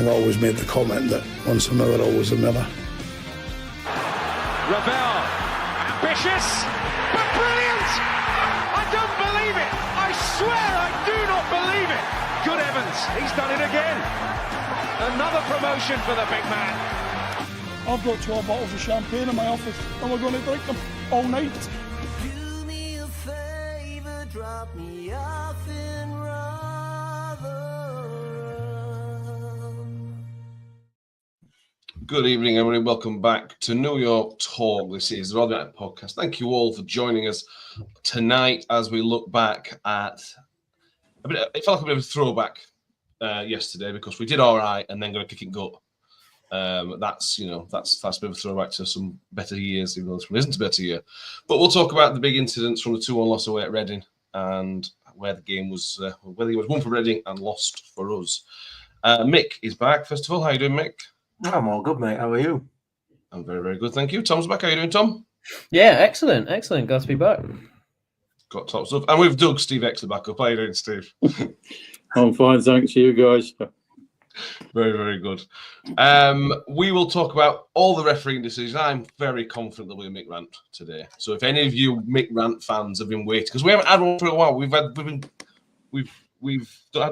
think I always made the comment that once a miller, always a miller. Ravel, ambitious, but brilliant! I don't believe it! I swear I do not believe it! Good Evans, he's done it again. Another promotion for the big man. I've got 12 bottles of champagne in my office and we're going to drink them all night. Do me a favour, drop me off in Rotherham. Good evening, everybody. Welcome back to New York Talk. This is the Rotherham United podcast. Thank you all for joining us tonight as we look back at it felt like a bit of a throwback yesterday because we did all right and then got a kicking gut. That's a bit of a throwback to some better years, even though this one isn't a better year. But we'll talk about the big incidents from the 2-1 loss away at Reading and where the game was, whether it was won for Reading and lost for us. Mick is back. First of all, how are you doing, Mick? I'm all good, mate. How are you? I'm very, very good, thank you. Tom's back. How are you doing, Tom? Yeah, excellent. Glad to be back. Got top stuff. And we've dug Steve Exley back up. How are you doing, Steve? I'm fine, thanks. You guys? Very, very good. We will talk about all the refereeing decisions. I'm very confident that we'll Mick rant today. So if any of you Mick rant fans have been waiting, because we haven't had one for a while, we've had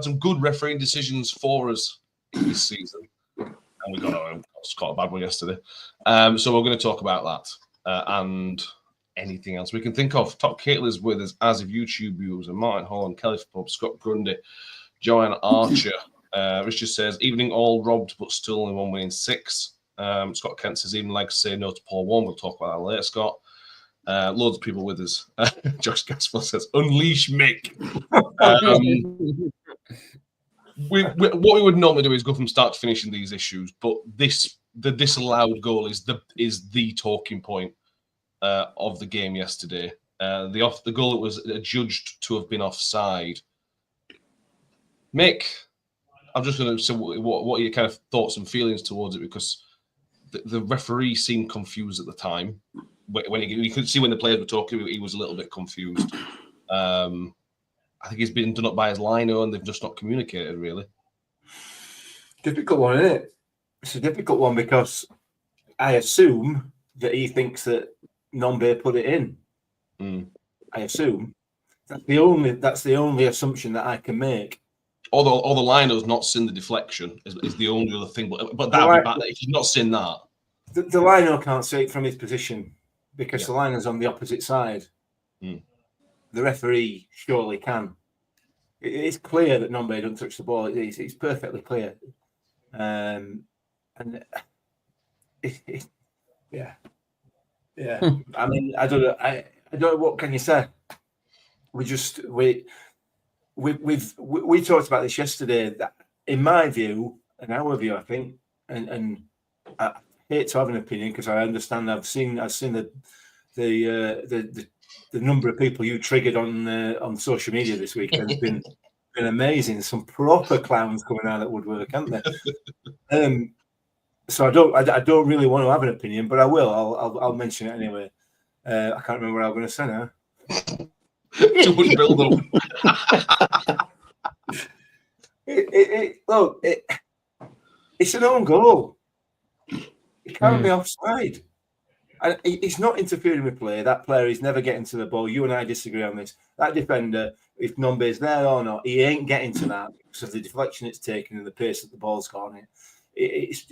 some good refereeing decisions for us this season, and we got a bad one yesterday. So we're going to talk about that and anything else we can think of. Top Caitlin is with us, as of YouTube viewers, and Martin Holland, Kelly Pub, Scott Grundy, Joanne Archer. Richard says, evening all robbed, but still only one win in 6. Scott Kent says, even like to say no to Paul 1. We'll talk about that later, Scott. Loads of people with us. Josh Gaspar says, unleash Mick. What we would normally do is go from start to finish in these issues, but the disallowed goal is the talking point of the game yesterday. The goal that was judged to have been offside. Mick, I'm just going to say what are your kind of thoughts and feelings towards it, because the referee seemed confused at the time. When you could see when the players were talking, he was a little bit confused. I think he's been done up by his lino and they've just not communicated really. Difficult one, isn't it? It's a difficult one because I assume that he thinks that Nombe put it in. I assume that's the only assumption that I can make. Although the lino's not seen the deflection is the only other thing, but that would be bad if he's not seen that. The lino can't see it from his position because the lino's on the opposite side. The referee surely can. It's clear that Nombe doesn't touch the ball. It's perfectly clear. Yeah. I mean, I don't know. I don't know, what can you say. We talked about this yesterday. That, in my view, and our view, I think, and I hate to have an opinion because I understand. I've seen the number of people you triggered on social media this week has been amazing. Some proper clowns coming out of woodwork, haven't they? So I don't really want to have an opinion, but I will. I'll mention it anyway. I can't remember what I was going to say now. Too much build up. Look, it's an own goal. It can't be offside. And he's not interfering with play. That player is never getting to the ball. You and I disagree on this. That defender, if Nombe is there or not, he ain't getting to that because of the deflection it's taken and the pace that the ball's gone in. It's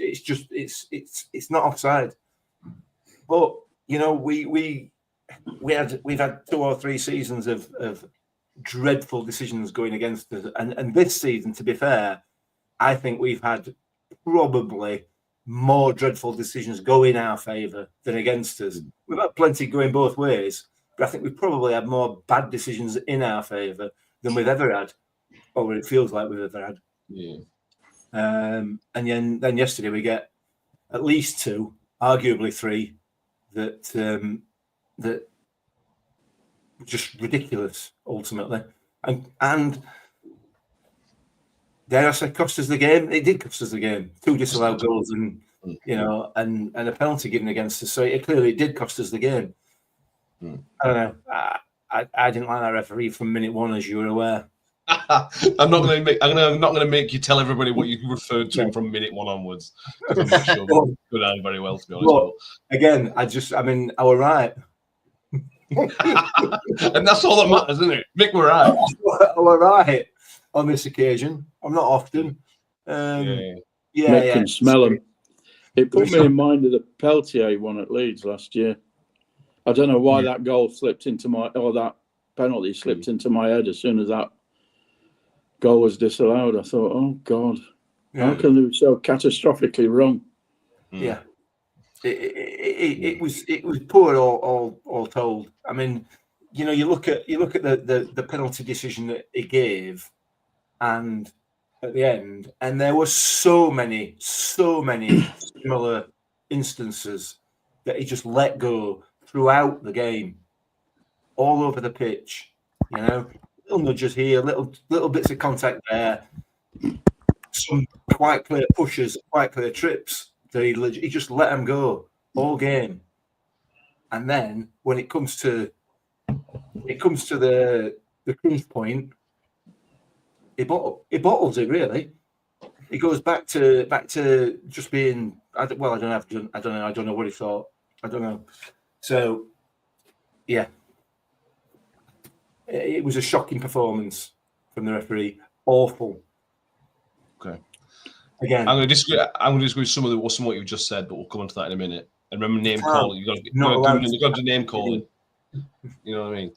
not offside. But you know, we've had 2 or 3 seasons of dreadful decisions going against us, and this season, to be fair, I think we've had probably more dreadful decisions go in our favour than against us. We've had plenty going both ways, but I think we've probably had more bad decisions in our favour than we've ever had, or what it feels like we've ever had. Yeah. And then yesterday we get at least 2, arguably 3, that just ridiculous ultimately, and dare I say, cost us the game. It did cost us the game. 2 disallowed goals, and and a penalty given against us. So it clearly did cost us the game. I don't know. I didn't like that referee from minute 1, as you were aware. I'm not going to make you tell everybody what you referred to him from minute one onwards. I'm not sure we'll go down very well, to be honest. Well, again, I was right. And that's all that matters, isn't it? Mick, we're right. I was right on this occasion. I'm not often. Mick can smell them. It put me in mind of the Peltier one at Leeds last year. I don't know why that goal slipped into that penalty slipped into my head as soon as that goal was disallowed. I thought, oh God, how can they be so catastrophically wrong? Yeah, it was poor all told. I mean, you look at the penalty decision that he gave, and at the end, and there were so many similar instances that he just let go throughout the game, all over the pitch. Little nudges here, little bits of contact there, some quite clear pushes, quite clear trips that he just let them go all game. And then when it comes to the crunch point, he bottles it really. He goes back to just being. I don't know what he thought. I don't know. So, yeah, it was a shocking performance from the referee. Awful. Okay. Again, I'm going to disagree with some of what you just said, but we'll come on to that in a minute. And remember, name calling. You've got to name calling. You know what I mean?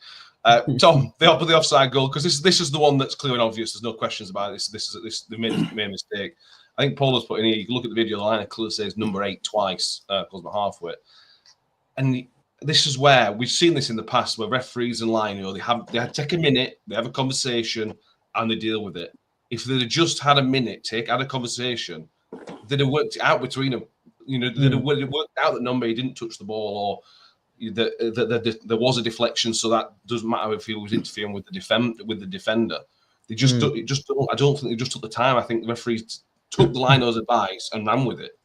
Tom, the offside goal, because this is the one that's clear and obvious. There's no questions about it. This they made a mistake. I think Paul has put in here. You can look at the video. The line clearly says number 8 twice, close to halfway. And this is where we've seen this in the past, where referees and line, they take a minute, they have a conversation, and they deal with it. If they'd have just had a minute, had a conversation, they'd have worked it out between them. They'd have worked out that Nombe didn't touch the ball, or that there was a deflection, so that doesn't matter if he was interfering with the defender. They just I don't think they just took the time. I think the referees took the liner's advice and ran with it.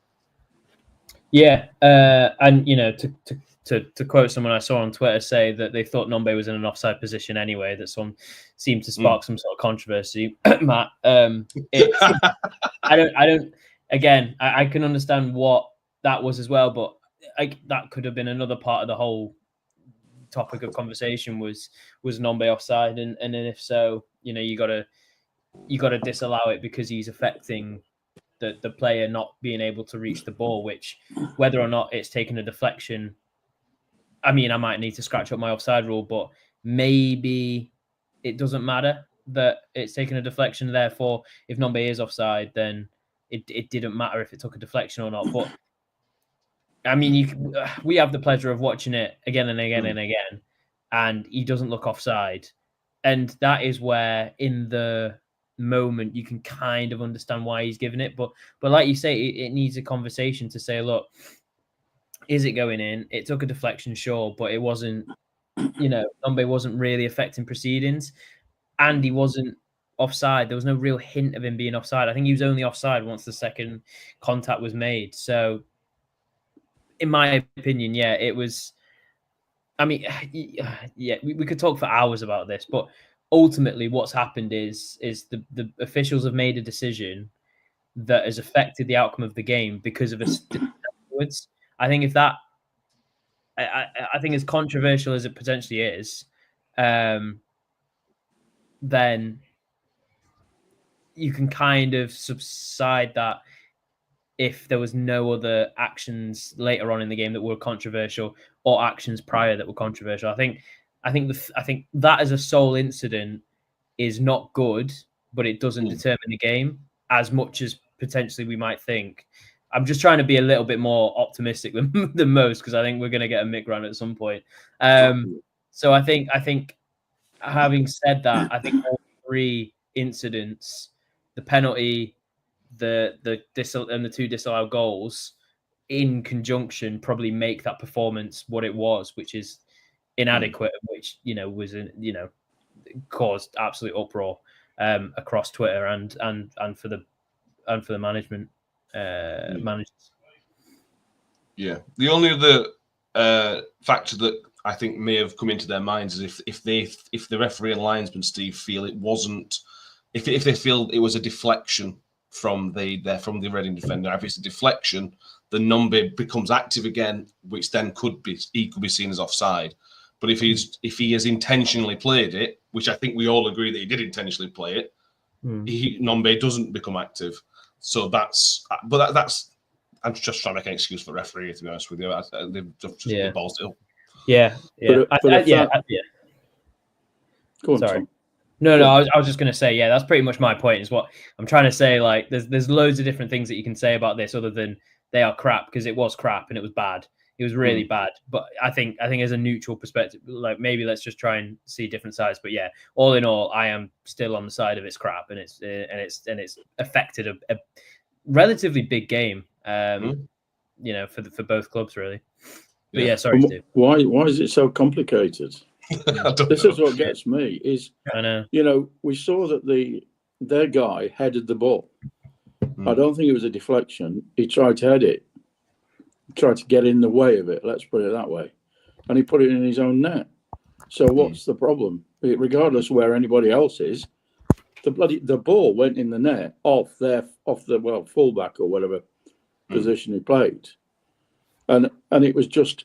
Yeah, and to quote someone I saw on Twitter say that they thought Nombe was in an offside position anyway, that some seemed to spark some sort of controversy. Matt, I don't. Again, I can understand what that was as well, but that could have been another part of the whole topic of conversation was Nombe offside, and then if so, you got to disallow it because he's affecting the player not being able to reach the ball, which whether or not it's taken a deflection. I mean, I might need to scratch up my offside rule, but maybe it doesn't matter that it's taken a deflection. Therefore, if Nombe is offside, then it didn't matter if it took a deflection or not. But I mean, we have the pleasure of watching it again and again and again, and he doesn't look offside. And that is where, in the moment, you can kind of understand why he's given it. But like you say, it needs a conversation to say, look, is it going in? It took a deflection, sure, but it wasn't, Nombe wasn't really affecting proceedings, and he wasn't offside. There was no real hint of him being offside. I think he was only offside once the second contact was made. So, in my opinion, yeah, it was. I mean, yeah, we could talk for hours about this, but ultimately, what's happened is the officials have made a decision that has affected the outcome of the game because of us afterwards. I think I think as controversial as it potentially is, then you can kind of subside that if there was no other actions later on in the game that were controversial or actions prior that were controversial. I think that as a sole incident is not good, but it doesn't determine the game as much as potentially we might think. I'm just trying to be a little bit more optimistic than most, because I think we're going to get a Mick run at some point. So I think having said that, I think all 3 incidents, the penalty, the 2 disallowed goals, in conjunction, probably make that performance what it was, which is inadequate, which was caused absolute uproar across Twitter and for the management. Managers. Yeah, the only other factor that I think may have come into their minds is if the referee and linesman, Steve, feel it wasn't, if they feel it was a deflection from the Reading defender, if it's a deflection, the Nombe becomes active again, which then could be seen as offside. But if he has intentionally played it, which I think we all agree that he did intentionally play it, Nombe doesn't become active. So that's I'm just trying to make an excuse for the referee, to be honest with you. They've just the ball's still. Yeah. Go on, sorry. Tom. No, I was just going to say, that's pretty much my point. Is what I'm trying to say. Like, there's loads of different things that you can say about this, other than they are crap, because it was crap and it was bad. It was really bad. But I think as a neutral perspective, like, maybe let's just try and see different sides. But yeah, all in all, I am still on the side of it's crap, and it's affected a relatively big game. For both clubs, really. But sorry, Steve. Why is it so complicated? This is what gets me. I know. We saw that their guy headed the ball. I don't think it was a deflection. He tried to head it. He tried to get in the way of it. Let's put it that way, and he put it in his own net. So what's the problem? Regardless of where anybody else is, the ball went in the net off the fullback or whatever position he played, and it was just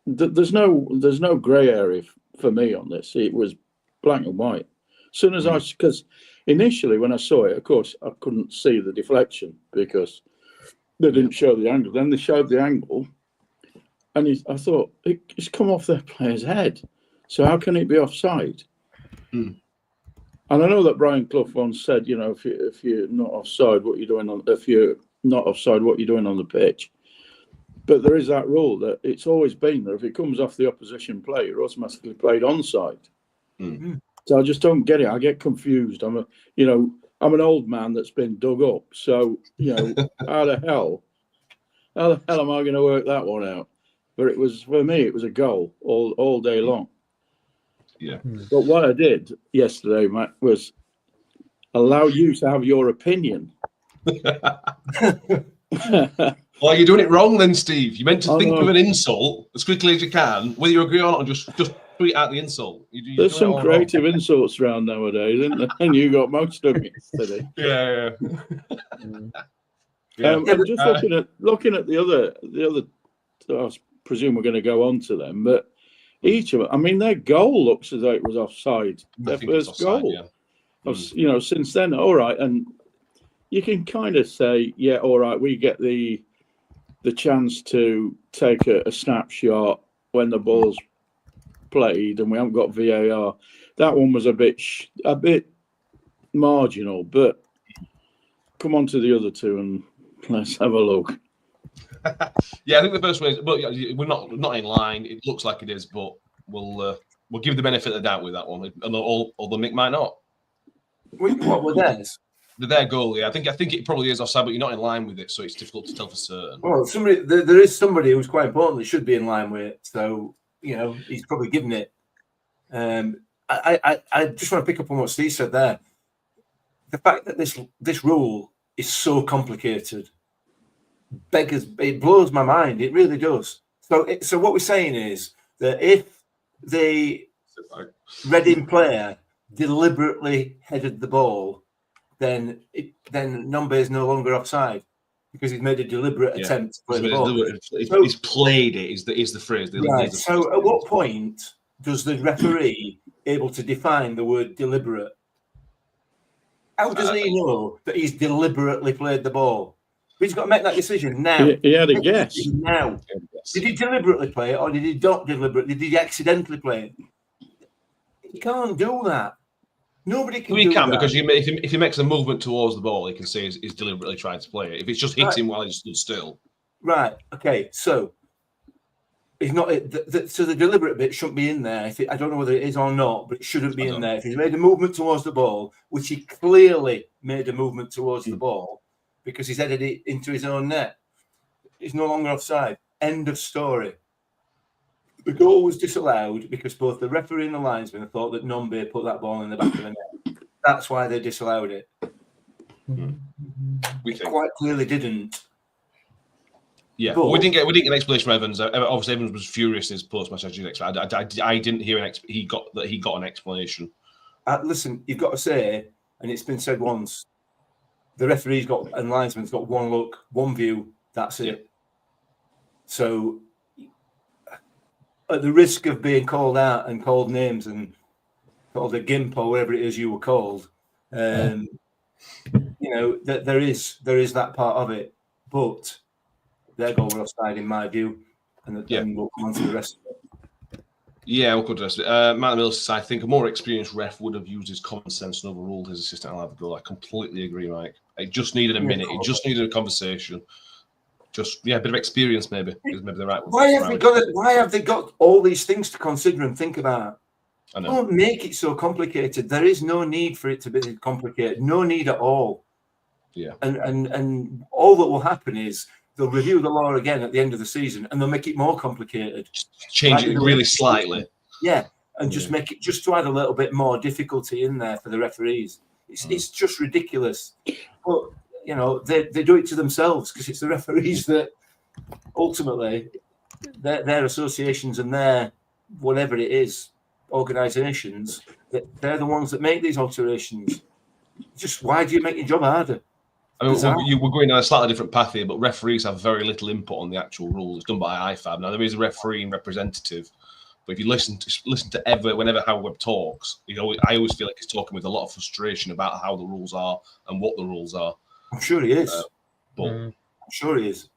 there's no grey area for me on this. It was black and white. As soon as because initially when I saw it, of course I couldn't see the deflection because they didn't show the angle. Then they showed the angle, and I thought it's come off their player's head. So how can it be offside? And I know that Brian Clough once said, if you're not offside, what you're doing on the pitch. But there is that rule that it's always been that if it comes off the opposition player, you're automatically played onside. So I just don't get it. I get confused. I'm an old man that's been dug up. So how the hell am I going to work that one out? But for me, it was a goal all day long. Yeah. But what I did yesterday, Matt, was allow you to have your opinion. Well, you're doing it wrong then, Steve. You meant to think of an insult as quickly as you can, whether you agree or not, and just tweet out the insult. There's some creative insults around nowadays, isn't there? And you got most of it today. Yeah. I'm just looking at the other. I presume we're going to go on to them, but each of them. I mean, their goal looks as though it was offside. Their first goal. Yeah. Since then, all right, and you can kind of say, yeah, all right, we get the chance to take a snapshot when the ball's played, and we haven't got VAR. That one was a bit marginal, but come on to the other two and let's have a look. Yeah, I think the first one is, but we're not in line. It looks like it is, but we'll give the benefit of the doubt with that one. Although Mick might not. What were theirs? Their goal, yeah. I think it probably is offside, but you're not in line with it, so it's difficult to tell for certain. Well, there is somebody who's quite important that should be in line with it, so he's probably given it. I just want to pick up on what Steve said there. The fact that this rule is so complicated it blows my mind. It really does. So what we're saying is that if the Reading player deliberately headed the ball, then Nombe is no longer offside because he's made a deliberate attempt to play the ball. He's played it. Is the phrase? Right. So at what point does the referee able to define the word deliberate? How does he know that he's deliberately played the ball? But he's got to make that decision now. He had a guess. Now. Did he deliberately play it or did he not deliberately? Did he accidentally play it? He can't do that. Nobody can do that. He can, because if he makes a movement towards the ball, he can say he's deliberately trying to play it. If it's just hit him while he's stood still. Right. Okay. So he's not. So the deliberate bit shouldn't be in there. I don't know whether it is or not, but it shouldn't be in there. If he's made a movement towards the ball, which he clearly made a movement towards the ball because he's headed it into his own net, he's no longer offside. End of story. The goal was disallowed because both the referee and the linesman thought that Nombe put that ball in the back of the net. That's why they disallowed it. We think. Quite clearly didn't. Yeah, but we didn't get an explanation from Evans. Obviously, Evans was furious in his post-match. I didn't hear he got an explanation. Listen, you've got to say, and it's been said once, the referee's got and linesman's got one look, one view. That's it. Yeah. So, at the risk of being called out and called names and called a gimp or whatever it is you were called, you know that there is that part of it, but their goal were offside in my view, and then we'll come on to the rest of it. Yeah, we'll go to the rest of it. Matt Mills says, I think a more experienced ref would have used his common sense and overruled his assistant allowed the goal. I completely agree, Mike. It just needed a minute. It just needed a conversation. Just a bit of experience, maybe. Maybe the right. Why have they got all these things to consider and think about? I know. Don't make it so complicated. There is no need for it to be complicated. No need at all. Yeah. And all that will happen is they'll review the law again at the end of the season and they'll make it more complicated. Change it really slightly. Yeah, and just make it just to add a little bit more difficulty in there for the referees. It's just ridiculous. But you know they do it to themselves because it's the referees that ultimately their associations and their whatever it is organisations that they're the ones that make these alterations. Just why do you make your job harder? I mean, we're going down a slightly different path here, but referees have very little input on the actual rules. It's done by IFAB. Now there is a referee and representative, but if you listen to whenever Howard Webb talks, I always feel like he's talking with a lot of frustration about how the rules are and what the rules are. I'm sure he is. I'm sure he is.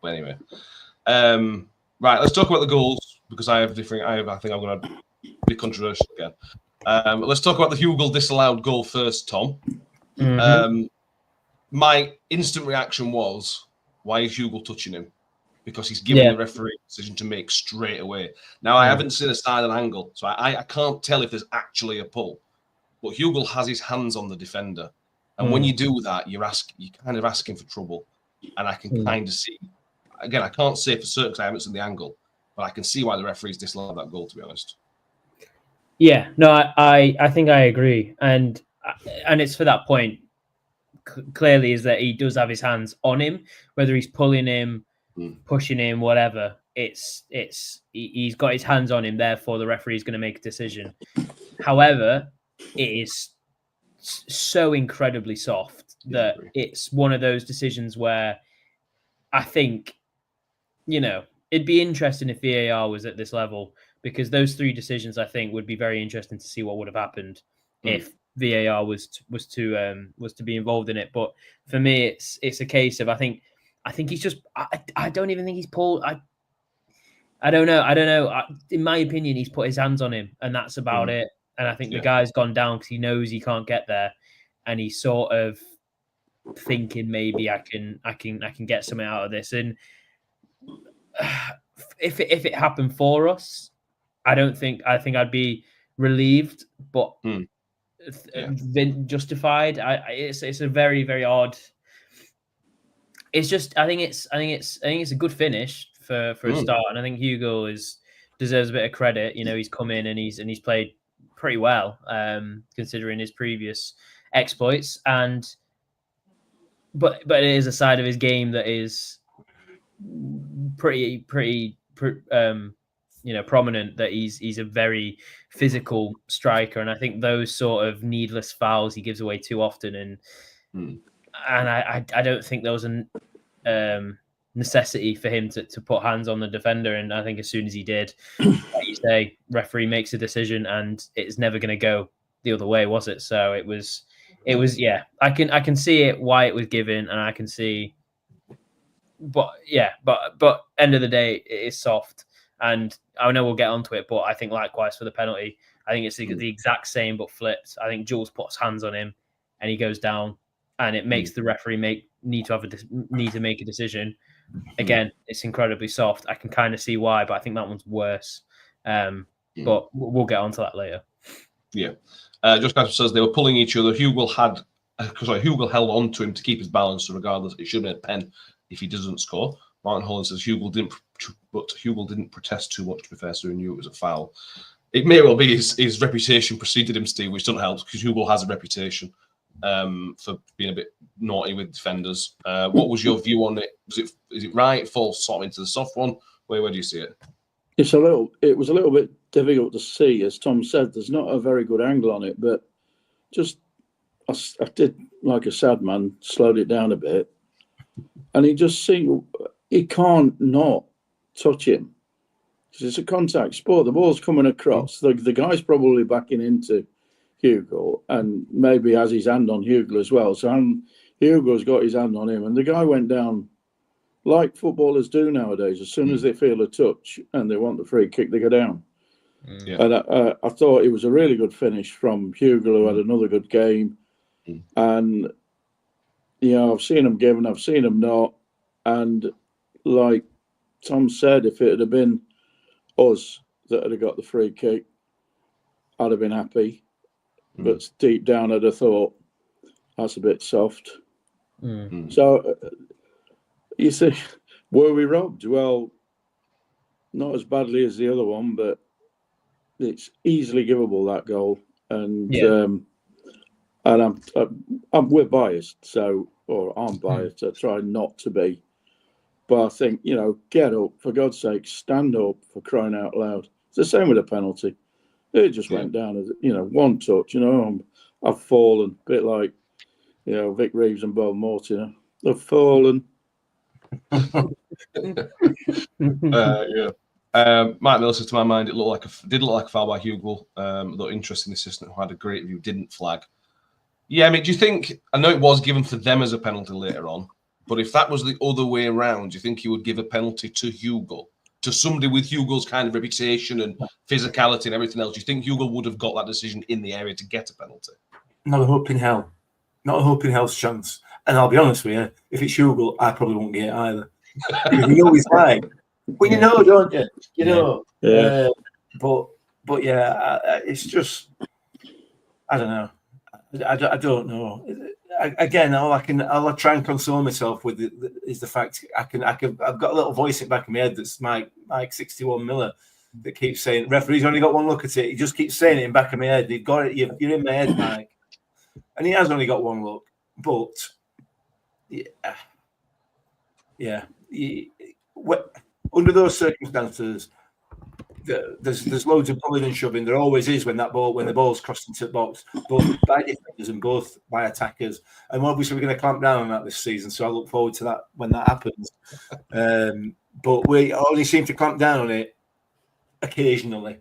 But anyway, right. Let's talk about the goals because I think I'm going to be controversial again. Let's talk about the Hugill disallowed goal first, Tom. My instant reaction was, why is Hugill touching him? Because he's given the referee a decision to make straight away. Now, I haven't seen a side and angle, so I can't tell if there's actually a pull. But Hugill has his hands on the defender. And when you do that, you're kind of asking for trouble. And I can kind of see, again, I can't say for certain because I haven't seen the angle, but I can see why the referee's disallowed that goal, to be honest. Yeah, no, I think I agree. And it's for that point, clearly, is that he does have his hands on him, whether he's pulling him, pushing him, whatever. He's got his hands on him. Therefore, the referee is going to make a decision. However, it is so incredibly soft that it's one of those decisions where I think, it'd be interesting if VAR was at this level, because those three decisions I think would be very interesting to see what would have happened if VAR was to be involved in it. But for me, it's a case of I think he's just I don't even think he's pulled. I don't know. In my opinion, he's put his hands on him, and that's about it. And I think the guy's gone down because he knows he can't get there, and he's sort of thinking maybe I can get something out of this. And if it happened for us, I think I'd be relieved, but justified. It's a very, very odd. It's just I think it's a good finish for a start, and I think Hugill deserves a bit of credit. He's come in and he's played pretty well, considering his previous exploits, but it is a side of his game that is pretty prominent, that he's a very physical striker, and I think those sort of needless fouls he gives away too often, and I don't think there was a necessity for him to put hands on the defender, and I think as soon as he did, like you say, referee makes a decision, and it's never going to go the other way, was it? So it was I can see it why it was given, and I can see, but end of the day, it is soft. And I know we'll get onto it, but I think likewise for the penalty, I think it's the exact same but flipped. I think Jules puts hands on him, and he goes down, and it makes the referee need to make a decision. Again, it's incredibly soft. I can kind of see why, but I think that one's worse. But we'll get onto that later. Yeah. Just as says they were pulling each other. Hugill held on to him to keep his balance, so regardless, it should have been a pen if he doesn't score. Martin Holland says Hugill didn't protest too much, to be fair, so he knew it was a foul. It may well be his reputation preceded him, Steve, which doesn't help because Hugill has a reputation. for being a bit naughty with defenders. What was your view on it? Is it right? Fall sort of into the soft one? Where do you see it? It was a little bit difficult to see, as Tom said. There's not a very good angle on it, but I did, like a sad man, slowed it down a bit, and he can't not touch him. It's a contact sport. The ball's coming across. The guy's probably backing into Hugill and maybe has his hand on Hugill as well. So Hugill's got his hand on him, and the guy went down like footballers do nowadays. As soon as they feel a touch and they want the free kick, they go down. Yeah. And I thought it was a really good finish from Hugill, who had another good game. And, I've seen him give and I've seen him not. And like Tom said, if it had been us that had got the free kick, I'd have been happy. But deep down, I'd have thought, that's a bit soft. So, you see, were we robbed? Well, not as badly as the other one, but it's easily givable, that goal. And we're biased, or I'm biased. I try not to be. But I think, get up, for God's sake, stand up, for crying out loud. It's the same with a penalty. It just went down as, one touch. I've fallen, a bit like, Vic Reeves and Bob Morton. They've fallen. Mike Miller says, to my mind, it did look like a foul by Hugill. Though interesting, the assistant who had a great view didn't flag. Yeah, I mean, do you think? I know it was given for them as a penalty later on, but if that was the other way around, do you think he would give a penalty to Hugill, to somebody with Hugill's kind of reputation and physicality and everything else? Do you think Hugill would have got that decision in the area to get a penalty? Not a hope in hell. Not a hope in hell's chance. And I'll be honest with you, if it's Hugill, I probably won't get it either. Because you know he's like, well, you know, don't you? You know. Yeah. But yeah, it's just, I don't know. I don't know. Again, all I try and console myself with is the fact I've got a little voice in the back of my head that's Mike 61 Miller that keeps saying, referee's only got one look at it. He just keeps saying it in the back of my head. You've got it. You're in my head, Mike. And he has only got one look. But under those circumstances, there's loads of pulling and shoving. There always is when the ball's crossed into the box, both by defenders and both by attackers. And obviously we're going to clamp down on that this season, so I look forward to that when that happens. But we only seem to clamp down on it occasionally.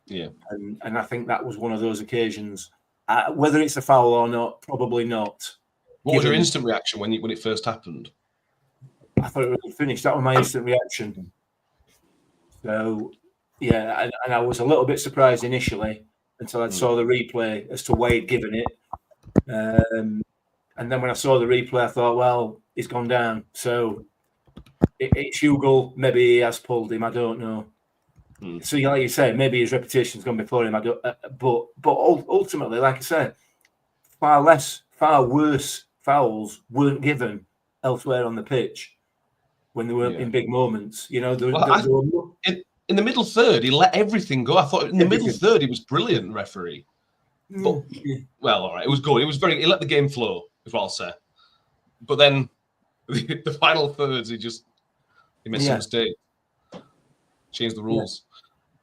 Yeah, and I think that was one of those occasions. Whether it's a foul or not, probably not. What was your instant reaction when it first happened? I thought it was finished. That was my instant reaction. So, yeah, and I was a little bit surprised initially until I saw the replay as to why he'd given it. And then when I saw the replay, I thought, well, he's gone down. So it's Hugill. Maybe he has pulled him. I don't know. So, like you say, maybe his reputation's gone before him. I don't. But ultimately, like I said, far worse fouls weren't given elsewhere on the pitch when they were in big moments. You know, in the middle third, he let everything go. I thought in the middle third, he was brilliant, referee. But, well, all right, it was good. It was he let the game flow, is what I'll say. But then the final thirds, he made some mistake. Changed the rules.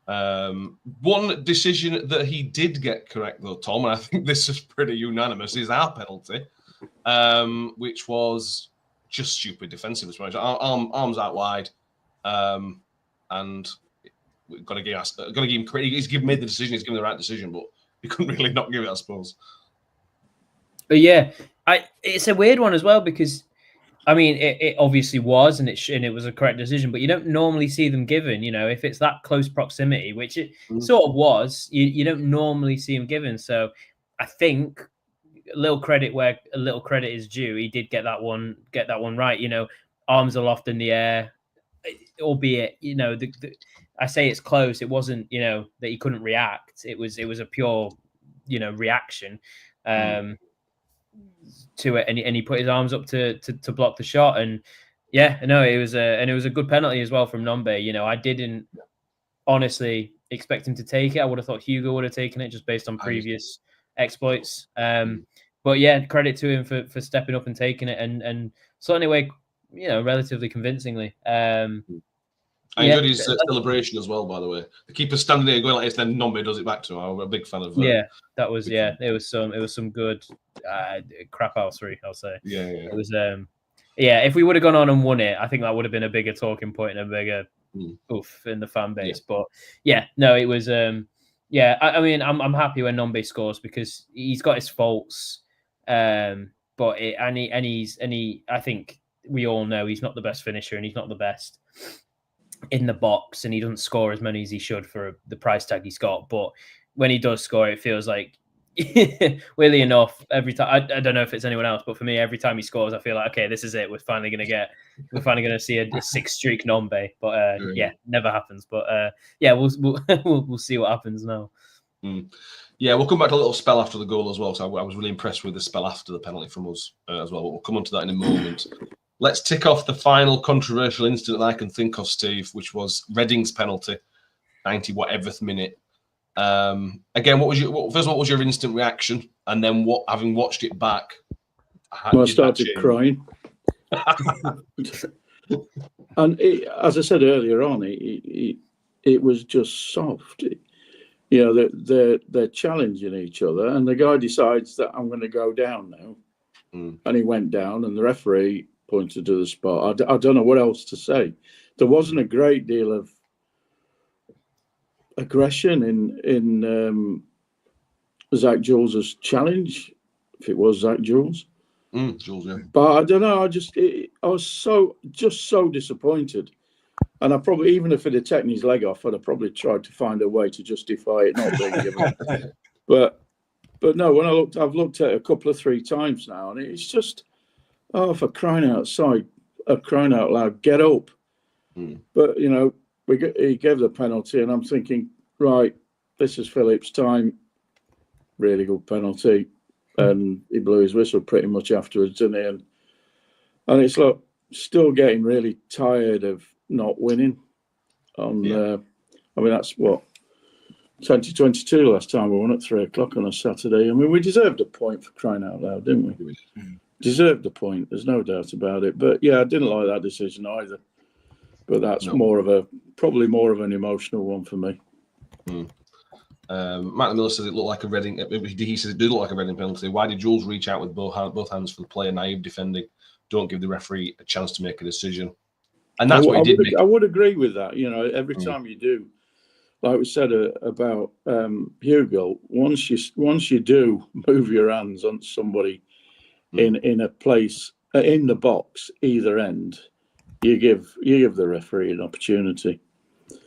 One decision that he did get correct, though, Tom, and I think this is pretty unanimous, is our penalty, which was just stupid defensive arms out wide, and we've got to give him credit. He's made the decision. He's given the right decision, but you couldn't really not give it, I suppose. But yeah, it's a weird one as well because, I mean, it obviously was, and it was a correct decision. But you don't normally see them given. You know, if it's that close proximity, which it sort of was, you don't normally see them given. So I think a little credit where a little credit is due. He did get that one right. You know, arms aloft in the air, albeit I say it's close. It wasn't that he couldn't react. It was a pure reaction to it, and he put his arms up to block the shot. And it was a good penalty as well from Nombe. I didn't honestly expect him to take it. I would have thought Hugo would have taken it just based on previous exploits. But But yeah, credit to him for stepping up and taking it and sorting it away, relatively convincingly. I enjoyed his celebration as well, by the way. The keeper's standing there going like this, then Nombe does it back to him. I'm a big fan of that was it was some good crap-housery, I'll say. Yeah. It was if we would have gone on and won it, I think that would have been a bigger talking point and a bigger oof in the fan base. But it was I mean, I'm happy when Nombe scores because he's got his faults. I think we all know he's not the best finisher and he's not the best in the box, and he doesn't score as many as he should for the price tag he's got. But when he does score, it feels like, weirdly enough, every time, I don't know if it's anyone else, but for me, every time he scores, I feel like, okay, this is it. We're finally going to see a 6-streak Nombe. But never happens. But we'll see what happens now. Yeah, we'll come back to a little spell after the goal as well. So I was really impressed with the spell after the penalty from us as well. But we'll come on to that in a moment. Let's tick off the final controversial incident that I can think of, Steve, which was Reading's penalty, 90-whatever minute. Again, what was your instant reaction? And then having watched it back? I started crying. And as I said earlier on, it was just soft. They're challenging each other, and the guy decides that I'm going to go down now. And he went down, and the referee pointed to the spot. I don't know what else to say. There wasn't a great deal of aggression in Zach Jules' challenge, if it was Zach Jules. Jules, yeah. But I don't know. I was so disappointed. And I probably, even if it had taken his leg off, I'd have probably tried to find a way to justify it not being given. But no, when I've looked at it a couple of 3 times now, and it's just, for crying out loud, get up. But he gave the penalty, and I'm thinking, right, this is Phillips' time. Really good penalty, and he blew his whistle pretty much afterwards, didn't he? And it's like still getting really tired of not winning. I mean, that's what 2022 last time we won at 3:00 on a Saturday. I mean, we deserved a point, for crying out loud, didn't we? Deserved a point. There's no doubt about it. But yeah, I didn't like that decision either. But that's probably more of an emotional one for me. Matt Miller says it looked like a Reading. He says it did look like a Reading penalty. Why did Jules reach out with both hands for the player? Naive defending. Don't give the referee a chance to make a decision. And that's what he did. I would agree with that. Every time you do, like we said about Hugill, once you do move your hands on somebody in a place in the box, either end, you give the referee an opportunity.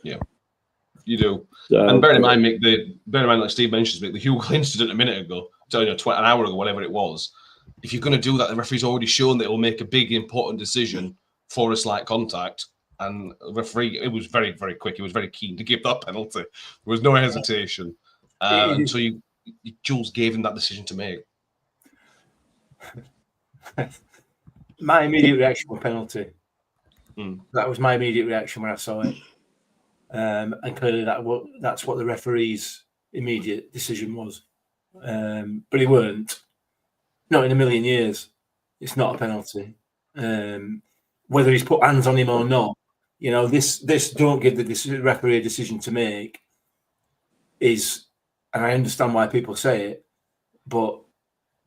Yeah, you do. And bear in mind, like Steve mentions, Mick, the Hugill incident a minute ago, an hour ago, whatever it was. If you're going to do that, the referee's already shown that it will make a big, important decision for a slight contact. And the referee, it was very, very quick. He was very keen to give that penalty. There was no hesitation. So Jules gave him that decision to make. My immediate reaction was penalty. That was my immediate reaction when I saw it. And clearly that's what the referee's immediate decision was. But it weren't. Not in a million years. It's not a penalty. Whether he's put hands on him or not, this don't give the referee a decision to make is, and I understand why people say it, but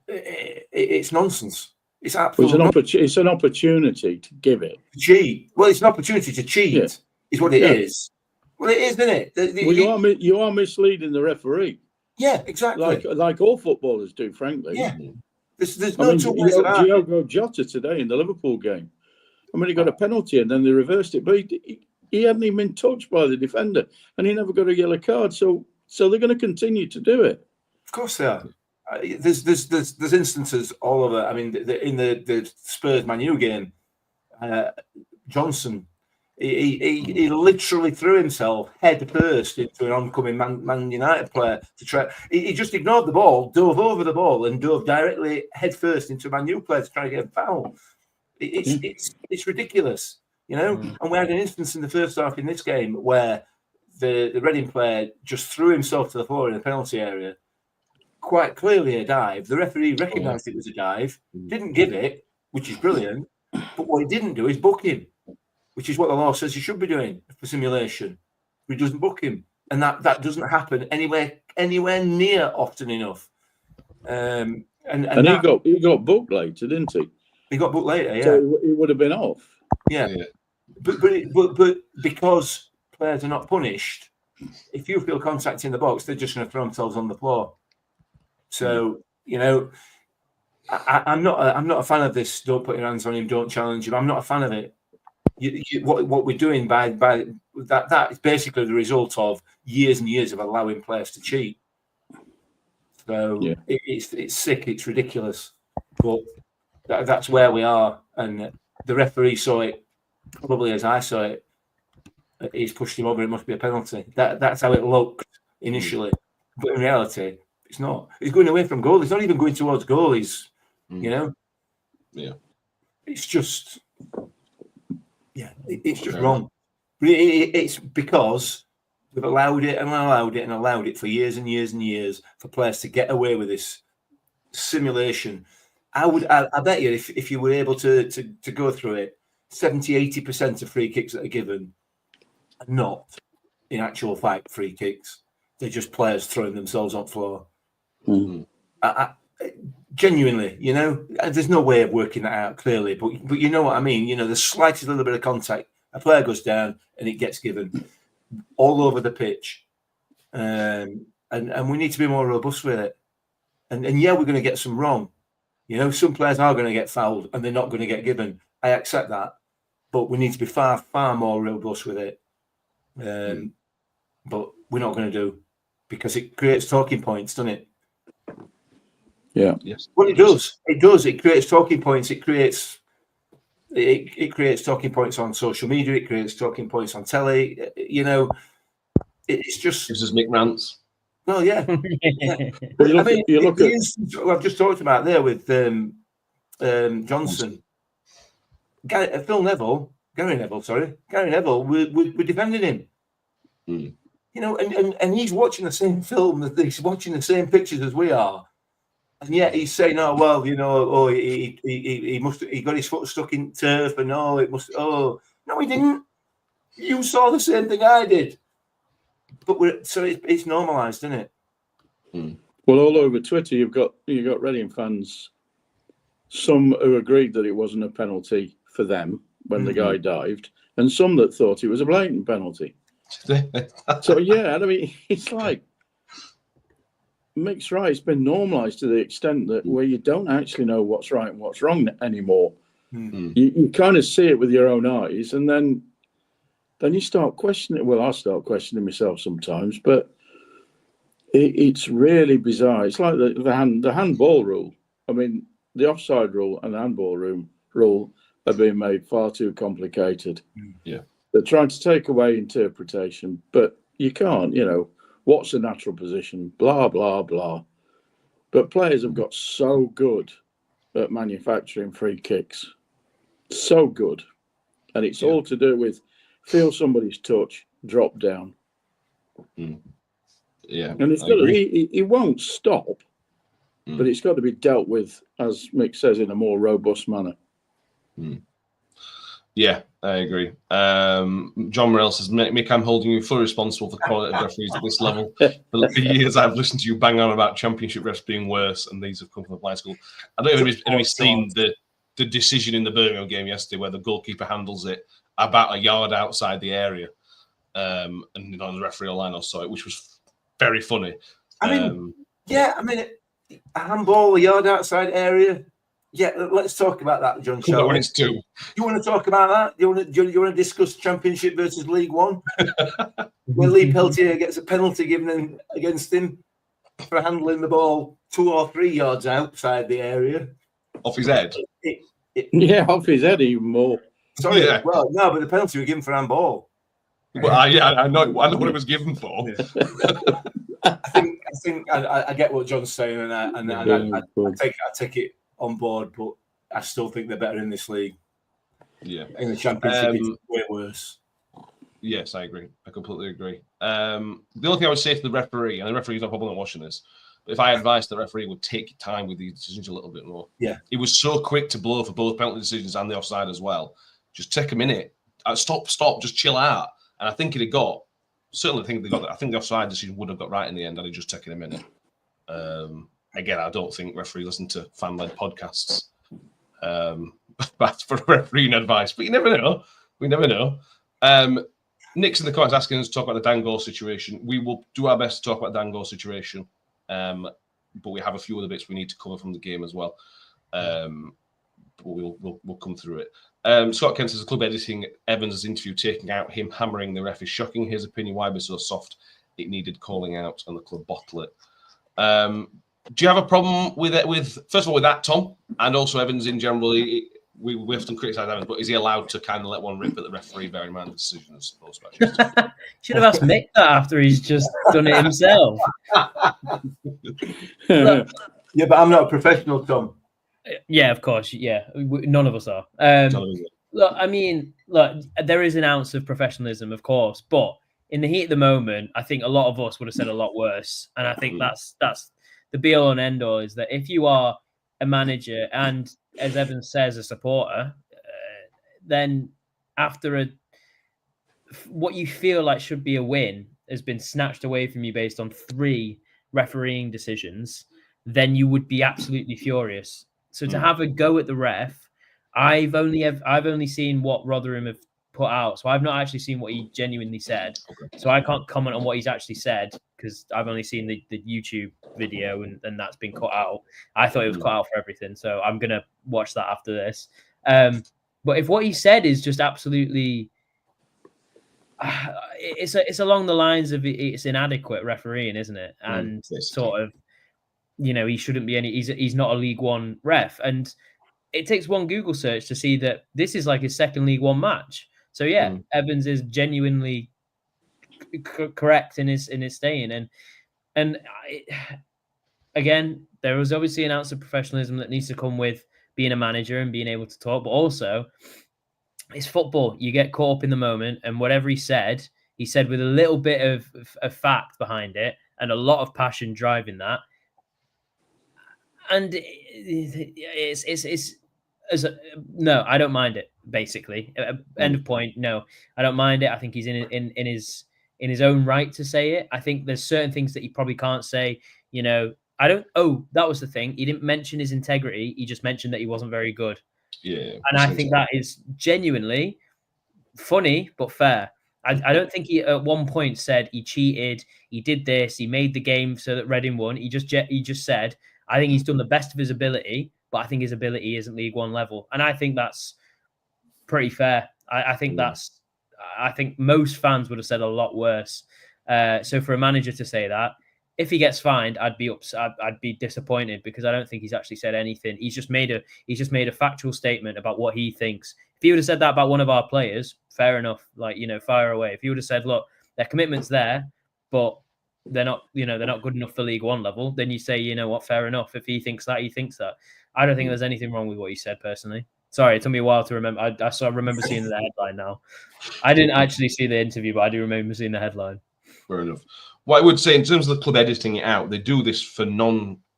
it's nonsense. It's absolutely it's an opportunity to give it. Cheat. Well, it's an opportunity to cheat, is what it is. Well, it is, isn't it? You are misleading the referee. Yeah, exactly. Like all footballers do, frankly. Yeah. There's no two ways about it. Diogo Jota today in the Liverpool game. I mean, he got a penalty and then they reversed it, but he hadn't even been touched by the defender, and he never got a yellow card. So they're going to continue to do it. Of course they are. There's instances all over. I mean, in the Spurs Man U game, Johnson, he literally threw himself head first into an oncoming Man United player to try. He just ignored the ball, dove over the ball, and dove directly head first into a Man U player to try to get a foul. It's ridiculous, And we had an instance in the first half in this game where the Reading player just threw himself to the floor in the penalty area, quite clearly a dive. The referee recognised it was a dive, didn't give it, which is brilliant. But what he didn't do is book him, which is what the law says he should be doing for simulation. He doesn't book him, and that doesn't happen anywhere near often enough. And he got booked later, didn't he? He got booked later, yeah. So he would have been off. Yeah. But because players are not punished, if you feel contact in the box, they're just going to throw themselves on the floor. So I'm not a fan of this. Don't put your hands on him. Don't challenge him. I'm not a fan of it. What we're doing by that is basically the result of years and years of allowing players to cheat. So it's sick. It's ridiculous. But that's where we are. And the referee saw it probably as I saw it. He's pushed him over. It must be a penalty. That's how it looked initially, but in reality, it's not. He's going away from goal. He's not even going towards goal. He's, it's just, it's just wrong. It's because we've allowed it and allowed it and allowed it for years and years and years for players to get away with this simulation. I bet you if you were able to go through it, 70-80% of free kicks that are given are not in actual fact free kicks. They're just players throwing themselves on the floor. Genuinely, there's no way of working that out clearly, but you know what I mean. The slightest little bit of contact, a player goes down and it gets given all over the pitch, and we need to be more robust with it. And we're going to get some wrong. Some players are going to get fouled and they're not going to get given. I accept that, but we need to be far, far more robust with it. But we're not going to do, because it creates talking points, doesn't it? Yeah. Yes. Well, it does. It does. It creates talking points. It creates talking points on social media. It creates talking points on telly. It's just. Gives us McRants. Well, yeah. Well, you look at instance I've just talked about there with Johnson. Gary Neville. We're defending him. And he's watching the same film. He's watching the same pictures as we are. And yet he's saying, "Oh well, he got his foot stuck in turf, and it must." Oh no, he didn't. You saw the same thing I did. But it's normalised, isn't it? Well, all over Twitter, you've got Reading fans, some who agreed that it wasn't a penalty for them when the guy dived, and some that thought it was a blatant penalty. So it's like. Mick's right. It's been normalised to the extent that where you don't actually know what's right and what's wrong anymore. You kind of see it with your own eyes, and then you start questioning. Well, I start questioning myself sometimes, but it's really bizarre. It's like the handball rule. I mean, the offside rule and the handball rule are being made far too complicated. Yeah, they're trying to take away interpretation, but you can't. What's the natural position? Blah, blah, blah. But players have got so good at manufacturing free kicks. So good. And it's all to do with feel somebody's touch, drop down. Yeah. And he won't stop, but it's got to be dealt with, as Mick says, in a more robust manner. Yeah, I agree. John Morrell says, Mick, I'm holding you fully responsible for the quality of referees at this level. For years, I've listened to you bang on about championship refs being worse, and these have come from the blind school. I don't know if anybody's seen the decision in the Birmingham game yesterday where the goalkeeper handles it about a yard outside the area, and the referee line or saw it, which was very funny. A handball, a yard outside area. Yeah, let's talk about that, John. When it's two. You want to talk about that? You want to discuss Championship versus League One? Where Lee Peltier gets a penalty given against him for handling the ball 2 or 3 yards outside the area. Off his head? Off his head even more. Sorry, well, no, but the penalty was given for handball. Well, I know what it was given for. I think I get what John's saying, and I take it on board, but I still think they're better in this league. Yeah, in the Championship, it's way worse. Yes, I agree. I completely agree. The only thing I would say to the referee, and the referee's not probably not watching this, But if I advised the referee would take your time with these decisions a little bit more. Yeah. He was so quick to blow for both penalty decisions and the offside as well. Just take a minute. Stop, just chill out. And I think certainly think they got that. I think the offside decision would have got right in the end had he just taken a minute. Again, I don't think referees listen to fan-led podcasts. That's for refereeing advice, but you never know. We never know. Nick's in the comments asking us to talk about the Danang Go situation. We will do our best to talk about the Danang Go situation, but we have a few other bits we need to cover from the game as well. But we'll come through it. Scott Kent says the club editing Evans' interview taking out him hammering the ref is shocking. His opinion, why be so soft? It needed calling out, and the club bottle it. Do you have a problem with it? First of all, with that, Tom, and also Evans in general? We often criticise Evans, but is he allowed to kind of let one rip at the referee, bearing in mind the decision, I suppose? Should have asked Mick that after he's just done it himself. Yeah, but I'm not a professional, Tom. Yeah, of course. Yeah, none of us are. Look, I mean, there is an ounce of professionalism, of course, but in the heat of the moment, I think a lot of us would have said a lot worse. And I think that's the be all and end all, is that if you are a manager and, as Evans says, a supporter, then after what you feel like should be a win has been snatched away from you based on 3 refereeing decisions, then you would be absolutely furious. So to have a go at the ref, I've only seen what Rotherham have put out, so I've not actually seen what he genuinely said. So I can't comment on what he's actually said because I've only seen the YouTube video and that's been cut out. I thought it was cut out for everything, so I'm gonna watch that after this. But if what he said is just absolutely, it's along the lines of it's inadequate refereeing, isn't it? And sort of, he shouldn't be he's not a League One ref, and it takes one Google search to see that this is like his second League One match. So yeah, Evans is genuinely correct in his staying, and again, there was obviously an ounce of professionalism that needs to come with being a manager and being able to talk, but also it's football. You get caught up in the moment, and whatever he said with a little bit of fact behind it and a lot of passion driving that. And no, I don't mind it. Basically, end of point. No, I don't mind it. I think he's in his own right to say it. I think there's certain things that he probably can't say. I don't. Oh, that was the thing. He didn't mention his integrity. He just mentioned that he wasn't very good. Yeah, and I think that is genuinely funny but fair. I don't think he at one point said he cheated. He did this. He made the game so that Reading won. He just said, I think he's done the best of his ability, but I think his ability isn't League One level. And I think that's pretty fair. I think I think most fans would have said a lot worse. So for a manager to say that, if he gets fined, I'd be upset. I'd be disappointed because I don't think he's actually said anything. He's just made a factual statement about what he thinks. If he would have said that about one of our players, fair enough. Fire away. If he would have said, look, their commitment's there, but they're not good enough for League One level, then you say, you know what, fair enough. If he thinks that, he thinks that. I don't think there's anything wrong with what he said personally. Sorry, it took me a while to remember. I remember seeing the headline now. I didn't actually see the interview, but I do remember seeing the headline. Fair enough. What I would say in terms of the club editing it out, they do this for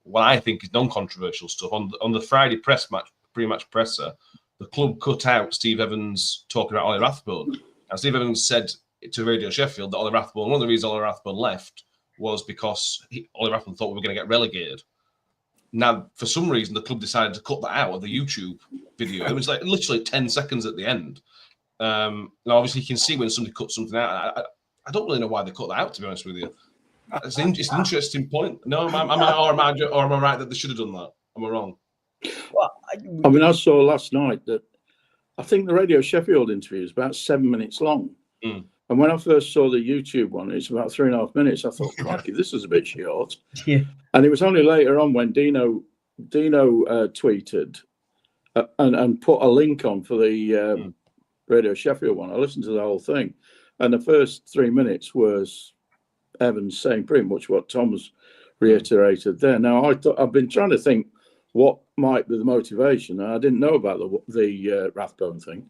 what I think is non-controversial stuff. On the Friday pre-match presser, the club cut out Steve Evans talking about Ollie Rathbone. And Steve Evans said to Radio Sheffield that Ollie Rathbone, one of the reasons Ollie Rathbone left was because Ollie Rathbone thought we were going to get relegated. Now, for some reason, the club decided to cut that out of the YouTube video. It was like literally 10 seconds at the end. Now, obviously, you can see when somebody cuts something out. I don't really know why they cut that out, to be honest with you. It's an interesting point. No, am I right that they should have done that? Am I wrong? Well, I saw last night that I think the Radio Sheffield interview is about 7 minutes long. And when I first saw the YouTube one, it's about 3.5 minutes. I thought, crikey, this is a bit short. Yeah. And it was only later on when Dino tweeted and put a link on for the Radio Sheffield one. I listened to the whole thing. And the first 3 minutes was Evans saying pretty much what Tom's reiterated there. Now, I've been trying to think what might be the motivation. I didn't know about the Rathbone thing.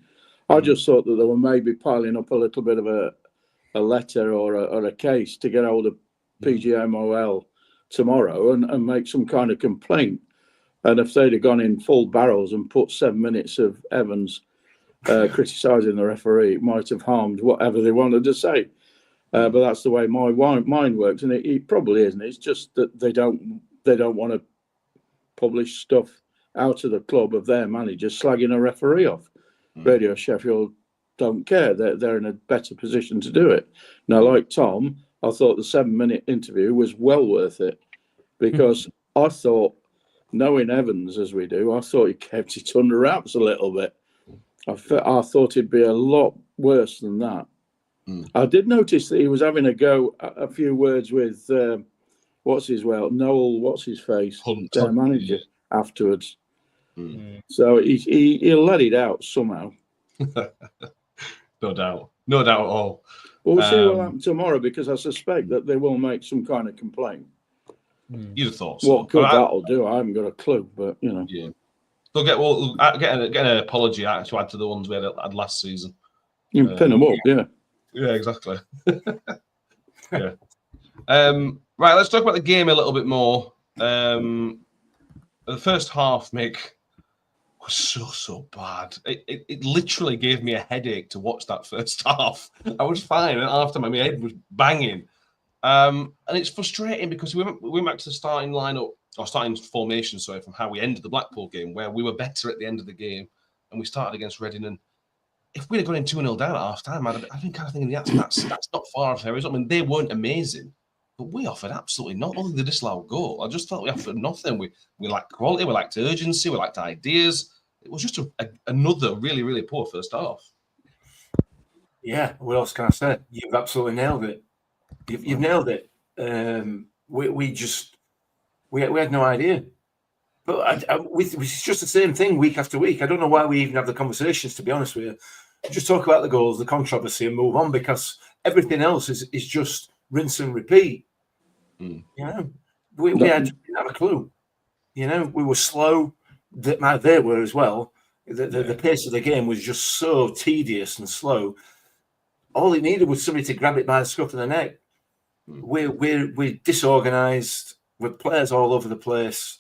I just thought that they were maybe piling up a little bit of a letter or a case to get hold of PGMOL tomorrow and make some kind of complaint. And if they'd have gone in full barrels and put 7 minutes of Evans criticising the referee, it might have harmed whatever they wanted to say. But that's the way my mind works, and it probably isn't. It's just that they don't want to publish stuff out of the club of their manager slagging a referee off. Radio Sheffield don't care. They're in a better position to do it. Now, like Tom, I thought the 7-minute interview was well worth it, because I thought, knowing Evans as we do, I thought he kept it under wraps a little bit. I thought it'd be a lot worse than that. I did notice that he was having a few words with Noel, what's his face, their manager, afterwards. So he'll let it out somehow. No doubt at all. We'll see what happens tomorrow, because I suspect that they will make some kind of complaint. You'd have thought so. What good that'll do, I haven't got a clue, but you know. Yeah. They'll get an apology to add to the ones we had last season. You can pin them up, yeah. Yeah, exactly. Yeah. Right, let's talk about the game a little bit more. The first half, Mick, was so bad. It literally gave me a headache to watch that first half. I was fine, and after my head was banging. And it's frustrating because we went back to the starting lineup, or starting formation, from how we ended the Blackpool game, where we were better at the end of the game, and we started against Reading. And if we'd have gone in 2-0 down at half time, I've been kind of thinking that's not far off there. I mean, they weren't amazing, but we offered absolutely not only the disallowed goal. I just felt we offered nothing. We lacked quality, we lacked urgency, we lacked ideas. It was just another really, really poor first half. Yeah, what else can I say? You've absolutely nailed it. You've nailed it. We had no idea. But it's just the same thing week after week. I don't know why we even have the conversations, to be honest with you. Just talk about the goals, the controversy, and move on, because everything else is just rinse and repeat. You know, we didn't have a clue. You know, we were slow. They were as well. The pace of the game was just so tedious and slow. All it needed was somebody to grab it by the scruff of the neck. We're disorganised. With players all over the place.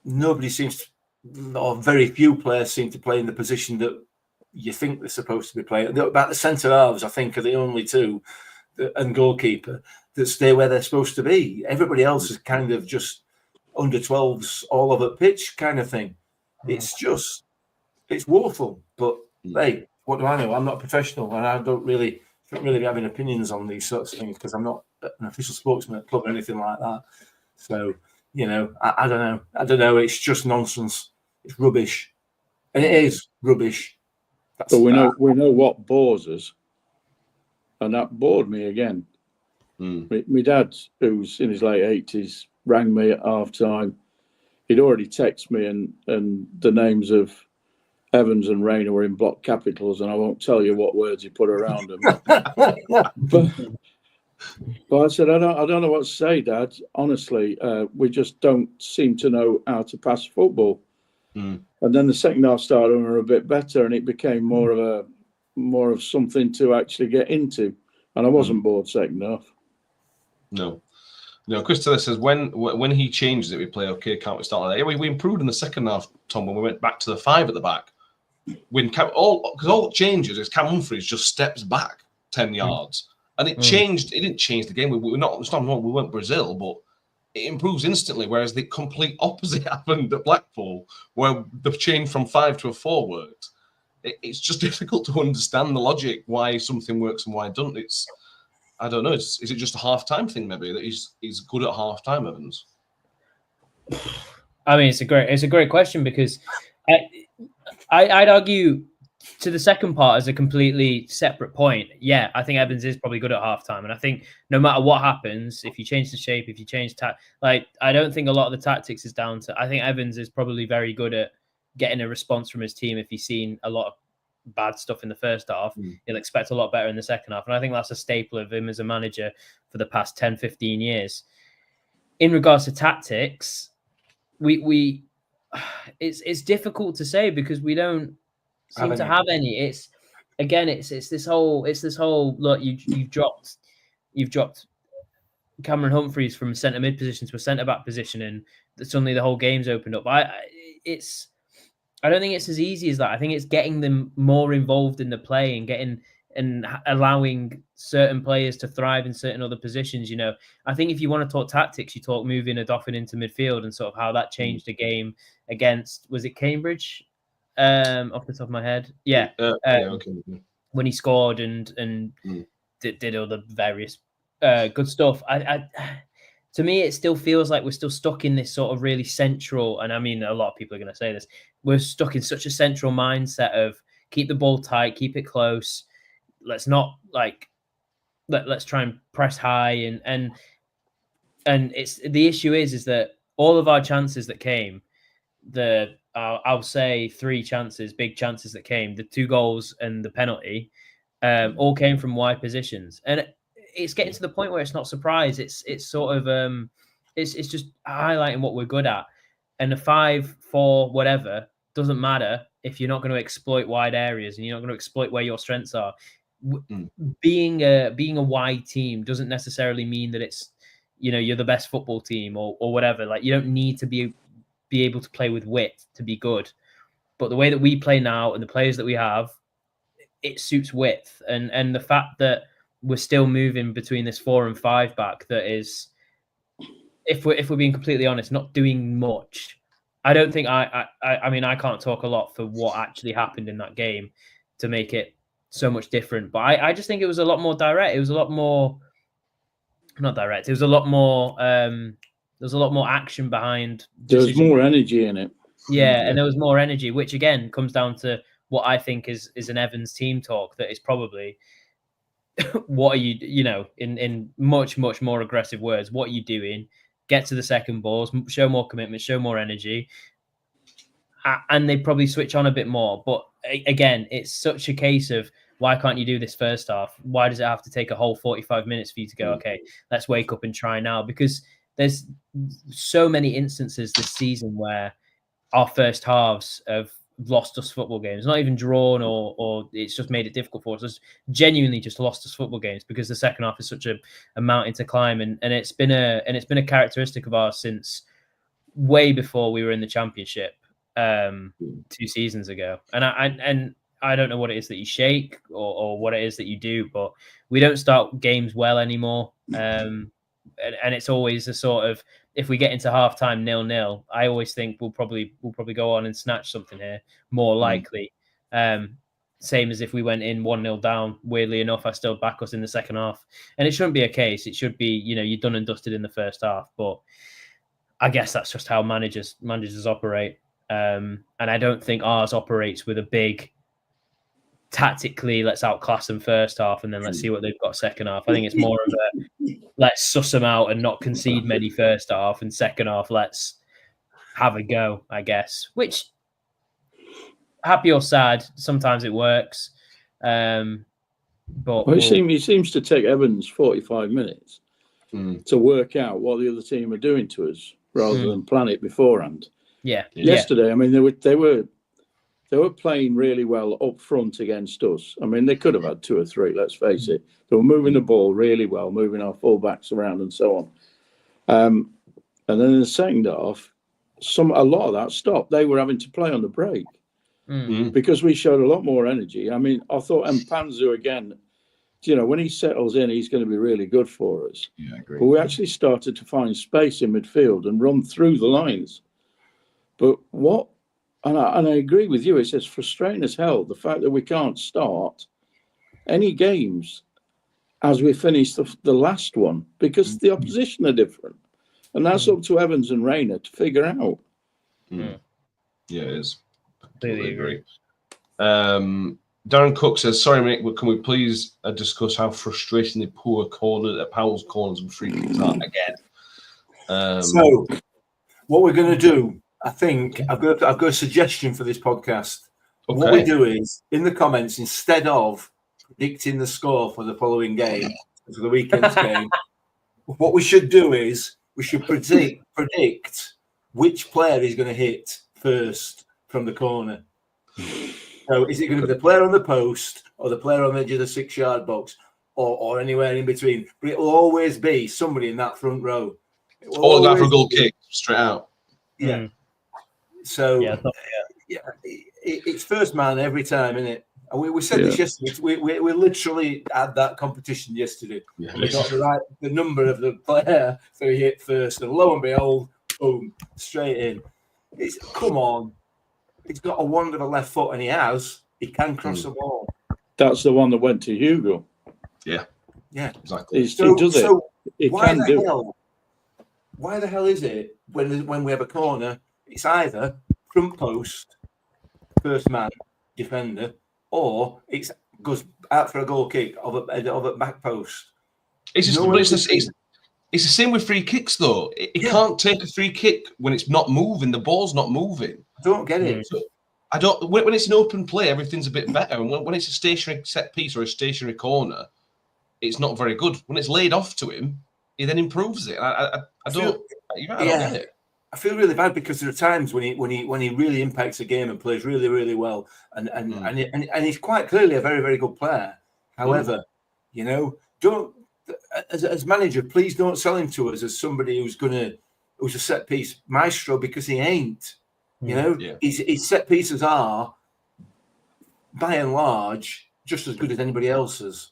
Nobody seems to, or very few players seem to play in the position that you think they're supposed to be playing. About the centre halves, I think, are the only two, and goalkeeper, that stay where they're supposed to be. Everybody else is kind of just under 12s all over the pitch kind of thing. It's woeful. But hey, what do I know? I'm not a professional, and I don't really be having opinions on these sorts of things, because I'm not an official spokesman at the club or anything like that. So, you know, I don't know. It's just nonsense. It's rubbish, and it is rubbish. But we know what bores us, and that bored me again. My dad, who's in his late 80s, rang me at half time. He'd already texted me, and the names of Evans and Rayner were in block capitals, and I won't tell you what words he put around them. But I said, I don't know what to say, Dad. Honestly, we just don't seem to know how to pass football. And then the second half started, and we were a bit better, and it became more of something to actually get into. And I wasn't bored second half. No. Chris Taylor says when he changes it, we play okay. Can't we start like that? Yeah, we improved in the second half, Tom, when we went back to the 5 at the back. Because all it changes is Cam Humphreys just steps back 10 yards. And it changed. It didn't change the game. We weren't Brazil, but it improves instantly. Whereas the complete opposite happened at Blackpool, where the change from 5 to a 4 worked. It's just difficult to understand the logic why something works and why it doesn't. I don't know. Is it just a half-time thing? Maybe that he's good at half-time, Evans. I mean, it's a great question, because I'd argue, to the second part, as a completely separate point, yeah, I think Evans is probably good at halftime, and I think no matter what happens, if you change the shape, if you change I don't think a lot of the tactics is down to. I think Evans is probably very good at getting a response from his team. If he's seen a lot of bad stuff in the first half, he'll expect a lot better in the second half, and I think that's a staple of him as a manager for the past 10-15 years. In regards to tactics, it's difficult to say, because we don't seem to have any. It's this whole look. You've dropped Cameron Humphreys from centre mid position to a centre back position, and suddenly the whole game's opened up. I don't think it's as easy as that. I think it's getting them more involved in the play and allowing certain players to thrive in certain other positions. You know, I think if you want to talk tactics, you talk moving Odoffin into midfield and sort of how that changed the game against, was it Cambridge? Off the top of my head, yeah. Okay. When he scored and did all the various good stuff. To me, it still feels like we're still stuck in this sort of really central, and I mean, a lot of people are going to say this, we're stuck in such a central mindset of keep the ball tight, keep it close. Let's not let's try and press high, and it's the issue is that all of our chances that came, I'll say 3 chances, big chances that came, the 2 goals and the penalty, all came from wide positions, and it's getting to the point where it's not surprise. It's sort of it's just highlighting what we're good at, and the 5-4 whatever doesn't matter if you're not going to exploit wide areas and you're not going to exploit where your strengths are. Being a wide team doesn't necessarily mean that it's, you know, you're the best football team or whatever. Like, you don't need to be able to play with width to be good, but the way that we play now and the players that we have, it suits width, and the fact that we're still moving between this 4 and 5 back that is, if we're being completely honest, not doing much. I don't think I mean, I can't talk a lot for what actually happened in that game to make it so much different, but I just think it was a lot more direct. It was a lot more, not direct. It was a lot more. There was a lot more action behind. There was more energy in it. Yeah, and there was more energy, which again comes down to what I think is an Evans team talk that is probably what are you know, in much more aggressive words, what are you doing? Get to the second balls, show more commitment, show more energy, and they probably switch on a bit more. But again, it's such a case of, why can't you do this first half? Why does it have to take a whole 45 minutes for you to go, okay, let's wake up and try now? Because there's so many instances this season where our first halves have lost us football games, not even drawn or it's just made it difficult for us. It's genuinely just lost us football games because the second half is such a mountain to climb, and it's been a characteristic of ours since way before we were in the Championship 2 seasons ago. And I don't know what it is that you shake or what it is that you do, but we don't start games well anymore. And it's always a sort of, if we get into halftime 0-0, I always think we'll probably go on and snatch something here, more likely. Same as if we went in 1-0 down. Weirdly enough, I still back us in the second half, and it shouldn't be a case. It should be, you know, you're done and dusted in the first half. But I guess that's just how managers operate, and I don't think ours operates with a big, tactically, let's outclass them first half and then let's see what they've got second half. I think it's more of a, let's suss them out and not concede many first half, and second half, let's have a go, I guess. Which, happy or sad, sometimes it works. But he seems to take Evans 45 minutes to work out what the other team are doing to us rather than plan it beforehand. Yeah. Yesterday, I mean, they were playing really well up front against us. I mean, they could have had 2 or 3, let's face it. They were moving the ball really well, moving our full-backs around and so on. And then in the second half, a lot of that stopped. They were having to play on the break because we showed a lot more energy. I mean, I thought Mpanzu again, you know, when he settles in, he's going to be really good for us. Yeah, I agree. But we actually started to find space in midfield and run through the lines. But and I agree with you, it's frustrating as hell, the fact that we can't start any games as we finish the last one, because the opposition are different. And that's up to Evans and Rayner to figure out. Yeah, it is. Completely agree. Darren Cook says, sorry, mate, but can we please discuss how frustratingly poor Powell's corners and free kicks are again? So, what we're going to do, I think I've got a suggestion for this podcast. Okay. What we do is, in the comments, instead of predicting the score for the following game, for the weekend's game, what we should do is we should predict which player is going to hit first from the corner. So is it going to be the player on the post or the player on the edge of the 6-yard box? or anywhere in between. But it will always be somebody in that front row. Or the guy for a goal kick straight out. Yeah. So it's first man every time, isn't it? And we said this yesterday. We literally had that competition yesterday. Yeah. And we got the number of the player so he hit first, and lo and behold, boom, straight in. Come on. He's got a wonder of a left foot, and he can cross the ball. That's the one that went to Hugill. Yeah, exactly. He does it. He can do it. Why the hell is it when we have a corner, it's either front post, first man, defender, or it goes out for a goal kick of a back post. It's the same with free kicks, though. It can't take a free kick when it's not moving. The ball's not moving. I don't get it. So I don't. When it's an open play, everything's a bit better. And when it's a stationary set piece or a stationary corner, it's not very good. When it's laid off to him, he then improves it. I don't get it. I feel really bad because there are times when he really impacts a game and plays really, really well, and he's quite clearly a very, very good player. However, don't as manager, please don't sell him to us as somebody who's a set piece maestro, because he ain't. His set pieces are by and large just as good as anybody else's.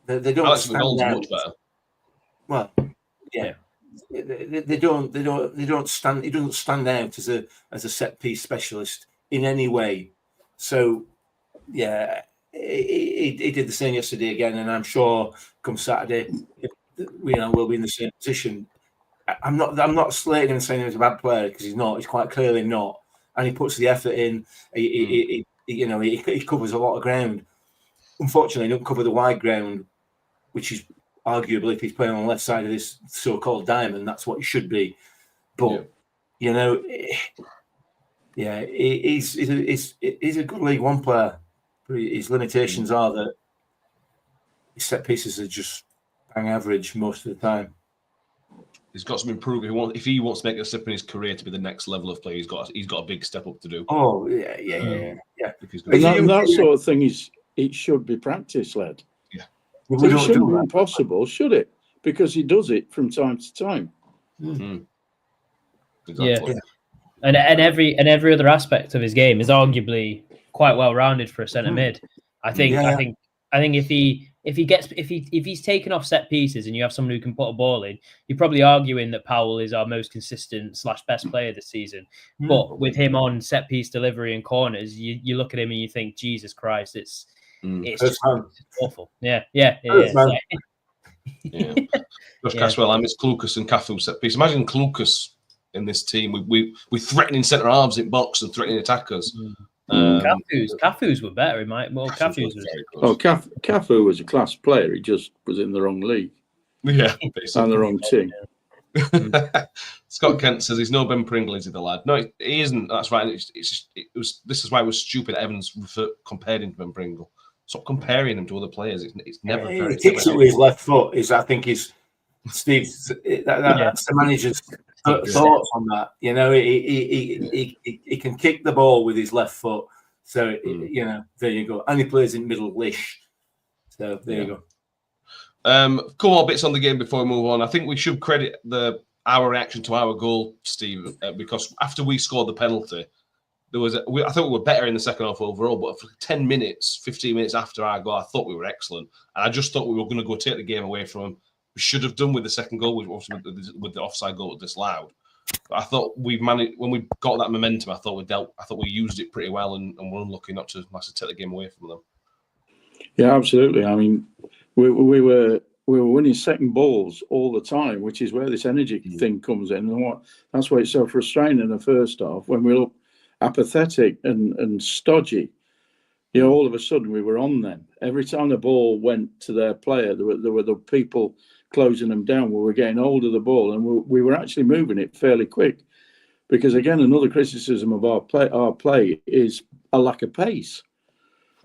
They don't stand out. Much better. Well, yeah. They don't stand. He doesn't stand out as a set piece specialist in any way. So, yeah, he did the same yesterday again, and I'm sure come Saturday, we'll be in the same position. I'm not slating and saying he's a bad player, because he's not. He's quite clearly not, and he puts the effort in. He covers a lot of ground. Unfortunately, he don't cover the wide ground, which is arguably, if he's playing on the left side of this so-called diamond, that's what he should be. But he's a good League One player. But his limitations are that his set pieces are just bang average most of the time. He's got some improvement. If he wants to make a step in his career to be the next level of player, he's got a big step up to do. Oh yeah. And that sort of thing it should be practice led. Yeah, it shouldn't be impossible, should it? Because he does it from time to time. Exactly. Yeah, and every other aspect of his game is arguably quite well rounded for a centre mid. I think if he's taken off set pieces and you have someone who can put a ball in, you're probably arguing that Powell is our most consistent / best player this season. But with him on set piece delivery and corners, you look at him and you think, Jesus Christ, it's just awful. Yeah. Josh Caswell, I miss Clucas and Cafu set piece. Imagine Clucas in this team. We're threatening centre halves in box and threatening attackers. Cafu's were better in my. Well, Cafu's was very good. Cafu was a class player. He just was in the wrong league. Yeah, and the wrong team. Scott Kent says he's no Ben Pringle, is he, the lad? No, he isn't. That's right. This is why it was stupid. Evans compared him to Ben Pringle. Stop comparing him to other players. It's never very. He kicks it with his left foot. Steve. That's the manager's thoughts on that. He can kick the ball with his left foot. So there you go. And he plays in middle-ish. So there you go. Couple more bits on the game before we move on. I think we should credit our reaction to our goal, Steve, because after we scored the penalty, I thought we were better in the second half overall, but for 10 minutes, 15 minutes after our goal, I thought we were excellent. And I just thought we were going to go take the game away from them. We should have done with the second goal, with the offside goal disallowed. But I thought we managed, when we got that momentum, I thought we used it pretty well, and we're unlucky not to take the game away from them. Yeah, absolutely. I mean, we were winning second balls all the time, which is where this energy thing comes in. And that's why it's so frustrating in the first half when we look apathetic and stodgy. All of a sudden we were on them. Every time the ball went to their player, there were the people closing them down. We were getting hold of the ball, and we were actually moving it fairly quick. Because again, another criticism of our play is a lack of pace.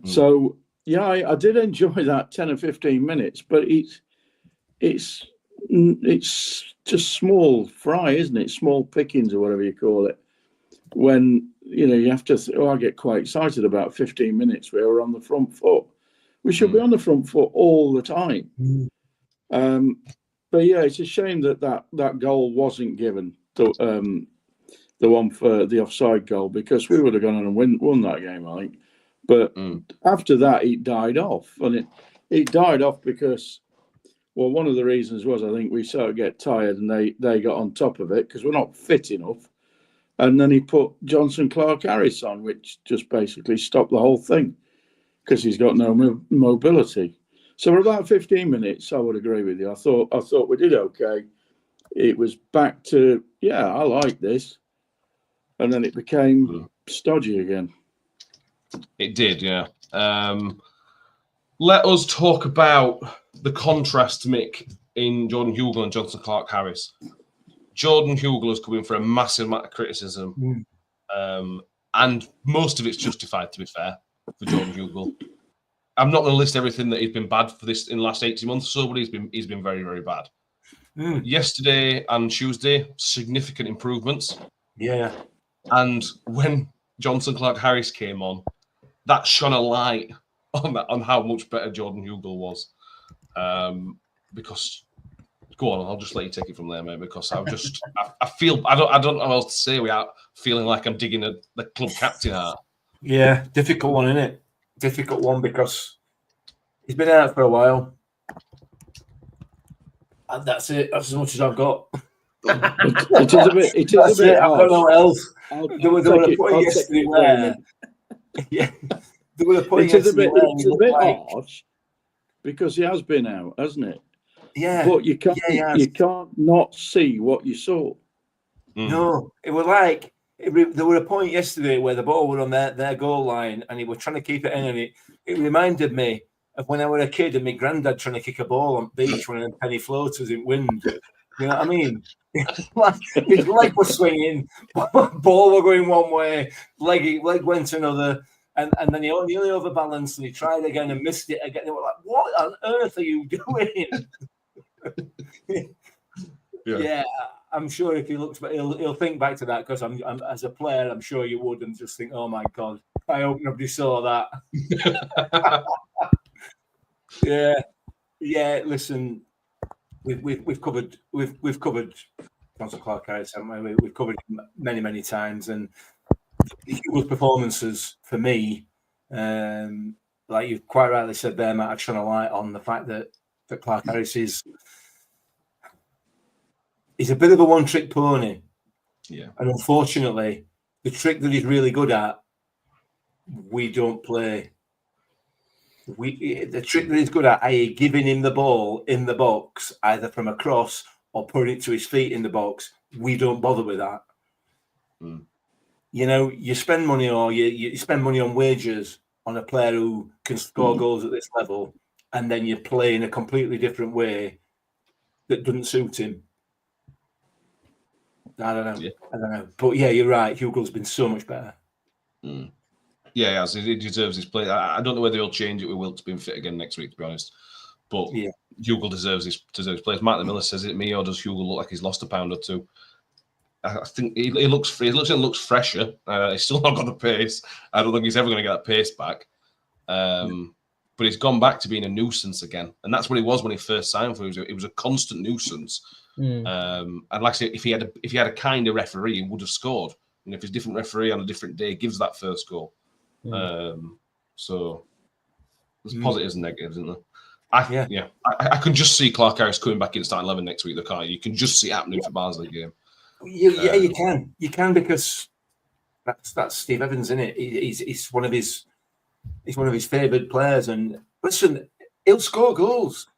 So yeah, I did enjoy that 10 or 15 minutes, but it's just small fry, isn't it? Small pickings or whatever you call it. When you have to, I get quite excited about 15 minutes where we're on the front foot. We should be on the front foot all the time. But yeah, it's a shame that goal wasn't given, the one for the offside goal, because we would have gone on and won that game, I think. But after that, it died off. And it died off because, well, one of the reasons was I think we sort of get tired and they got on top of it because we're not fit enough. And then he put Johnson Clark-Harris on, which just basically stopped the whole thing because he's got no mobility. So for about 15 minutes, I would agree with you. I thought we did okay. It was back to, I like this. And then it became stodgy again. It did, yeah. Let us talk about the contrast, Mick, in Jordan Hugill and Johnson Clark-Harris. Jordan Hugill has come in for a massive amount of criticism, and most of it's justified, to be fair, for Jordan Hugill. I'm not going to list everything that he's been bad for this in the last 18 months or so, but he's been very, very bad. Yesterday and Tuesday, significant improvements. Yeah. And when Johnson Clark-Harris came on, that shone a light on how much better Jordan Hugill was. Because, go on, I'll just let you take it from there, mate. Because I feel I don't know what else to say without feeling like I'm digging the club captain out. Yeah, difficult one, isn't it? Difficult one because he's been out for a while, and that's it. That's as much as I've got. It is a bit. I don't know what else. There was a point yesterday where. Yeah, there was a point yesterday where it's a bit harsh because he has been out, hasn't it? Yeah, but you can't not see what you saw. No, it was like there were a point yesterday where the ball were on their goal line and he was trying to keep it in, and it reminded me of when I was a kid and my granddad trying to kick a ball on the beach when penny floaters in wind. You know what I mean? His leg was swinging, ball were going one way, leg went another, and then he only overbalanced and he tried again and missed it again. They were like, "What on earth are you doing?" Yeah, I'm sure if he looks back, he'll think back to that because I'm as a player, I'm sure you would, and just think, "Oh my God, I hope nobody saw that." Yeah. Listen. We've covered Johnson Clark-Harris, haven't we? We've covered him many times, and Hugill's performances for me, like you quite rightly said there, Matt, I've shone a light on the fact that Clark-Harris is a bit of a one-trick pony. Yeah, and unfortunately, the trick that he's really good at, we don't play. The trick that he's good at, i.e. giving him the ball in the box, either from a cross or putting it to his feet in the box, we don't bother with that. You know, you spend money or you spend money on wages on a player who can score goals at this level, and then you play in a completely different way that doesn't suit him. I don't know. But yeah, you're right. Hugill's been so much better. Yeah, he deserves his place. I don't know whether he'll change it with Wilkes being fit again next week, to be honest. But Hugill deserves his place. Mark the Miller says it. Me, or does Hugill look like he's lost a pound or two? I think he looks fresher. He's still not got the pace. I don't think he's ever going to get that pace back. But he's gone back to being a nuisance again, and that's what he was when he first signed for. He was a constant nuisance. And like I said, if he had a kinder referee, he would have scored. And if his different referee on a different day gives that first goal. So there's positives and negatives, isn't there? I can just see Clark-Harris coming back in starting 11 next week. Though, can't you? You can just see it happening for Barnsley game. You can. You can because that's Steve Evans, isn't it? He's one of his favoured players. And listen, he'll score goals.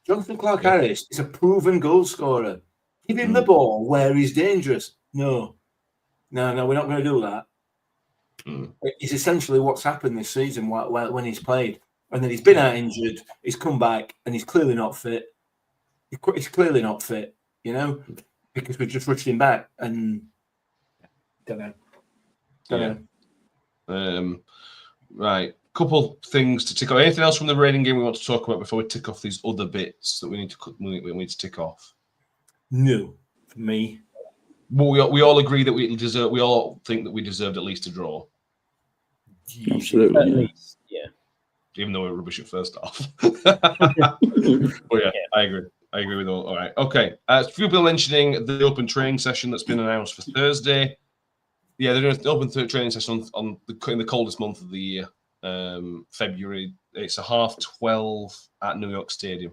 Jonathan Clark-Harris is a proven goal scorer. Give him the ball where he's dangerous. No, we're not going to do that. It's essentially what's happened this season when he's played. And then he's been out injured, he's come back, and he's clearly not fit. He's clearly not fit, you know, because we've just rushed him back. And don't know. Right. Couple things to tick off. Anything else from the Reading game we want to talk about before we tick off these other bits that we need to tick off? No, for me. Well, we all agree that we all think that we deserved at least a draw. Absolutely. At least, yeah. even though we were rubbish at first half. But yeah, I agree with all right. Okay. A few people mentioning the open training session that's been announced for Thursday. Yeah, they're doing an open training session in the coldest month of the year, February. It's a 12:30 at New York Stadium.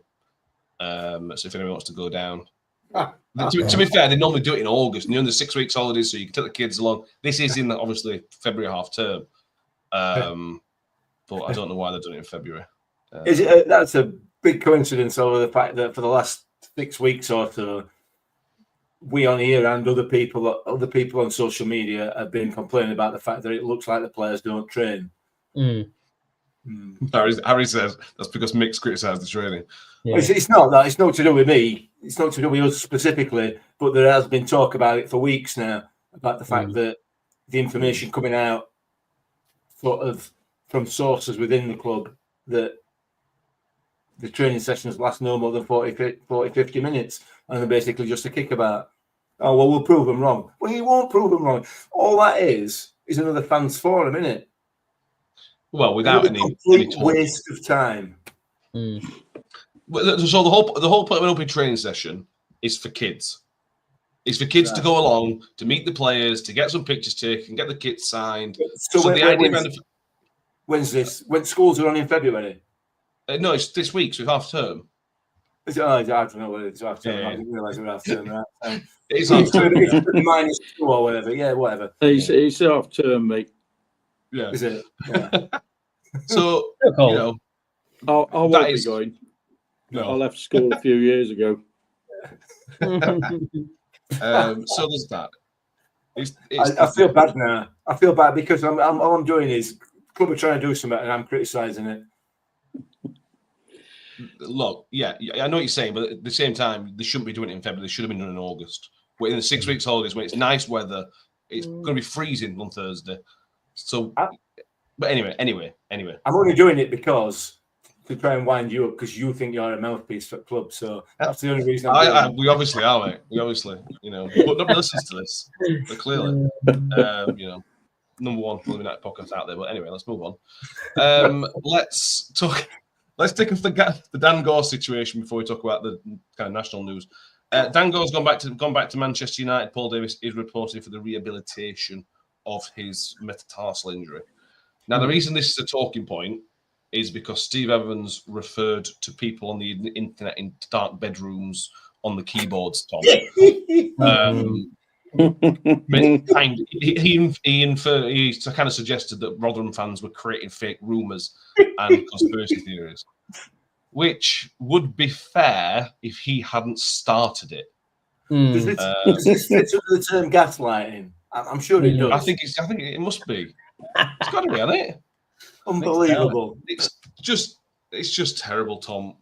So if anyone wants to go down. To be fair, they normally do it in August. And you're in the 6 weeks holidays, so you can take the kids along. This is in obviously February half term. But I don't know why they're doing it in February. That's a big coincidence over the fact that for the last 6 weeks or so, we on here and other people on social media have been complaining about the fact that it looks like the players don't train. Harry says that's because Mick's criticised the training. Yeah. It's not that. It's not to do with me. It's not to do with us specifically. But there has been talk about it for weeks now, about the fact that the information coming out sort of from sources within the club that the training sessions last no more than 40, 50 minutes, and they're basically just a kickabout. Oh, well, we'll prove them wrong. Well, you won't prove them wrong. All that is another fans forum, isn't it? Well, without any waste of time. So the whole point of an open training session is for kids. It's for kids to go along, to meet the players, to get some pictures taken, get the kits signed. When's this? When schools are on in February? No, it's this week, so it's half term. I don't know whether it's half term. I didn't realise it was half term. Right? It's half term. -2 or whatever. Yeah, whatever. It's half term, mate. Yeah. Is it? Yeah. So, you know. I won't be going. No. I left school a few years ago. So there's that. I feel bad now. I feel bad because all I'm doing is club are trying to do something and I'm criticising it. Look, yeah, I know what you're saying, but at the same time, they shouldn't be doing it in February. They should have been done in August. We're in the 6 weeks holidays when it's nice weather. It's going to be freezing on Thursday. So, but anyway. I'm only doing it because to try and wind you up because you think you're a mouthpiece for the club. So that's the only reason. We obviously are, mate. We obviously, but nobody listens to this. But clearly, number one Fulham United podcast out there. But anyway, let's move on. Let's talk. Let's take the Danang Go situation before we talk about the kind of national news. Danang Go's gone back to Manchester United. Paul Davis is reporting for the rehabilitation of his metatarsal injury. Now, the reason this is a talking point is because Steve Evans referred to people on the internet in dark bedrooms on the keyboards, Tom. He kind of suggested that Rotherham fans were creating fake rumours and conspiracy theories, which would be fair if he hadn't started it. Does this fit under the term gaslighting? I'm sure it does. I think it must be. It's got to be, hasn't it? Unbelievable. It's just terrible, Tom.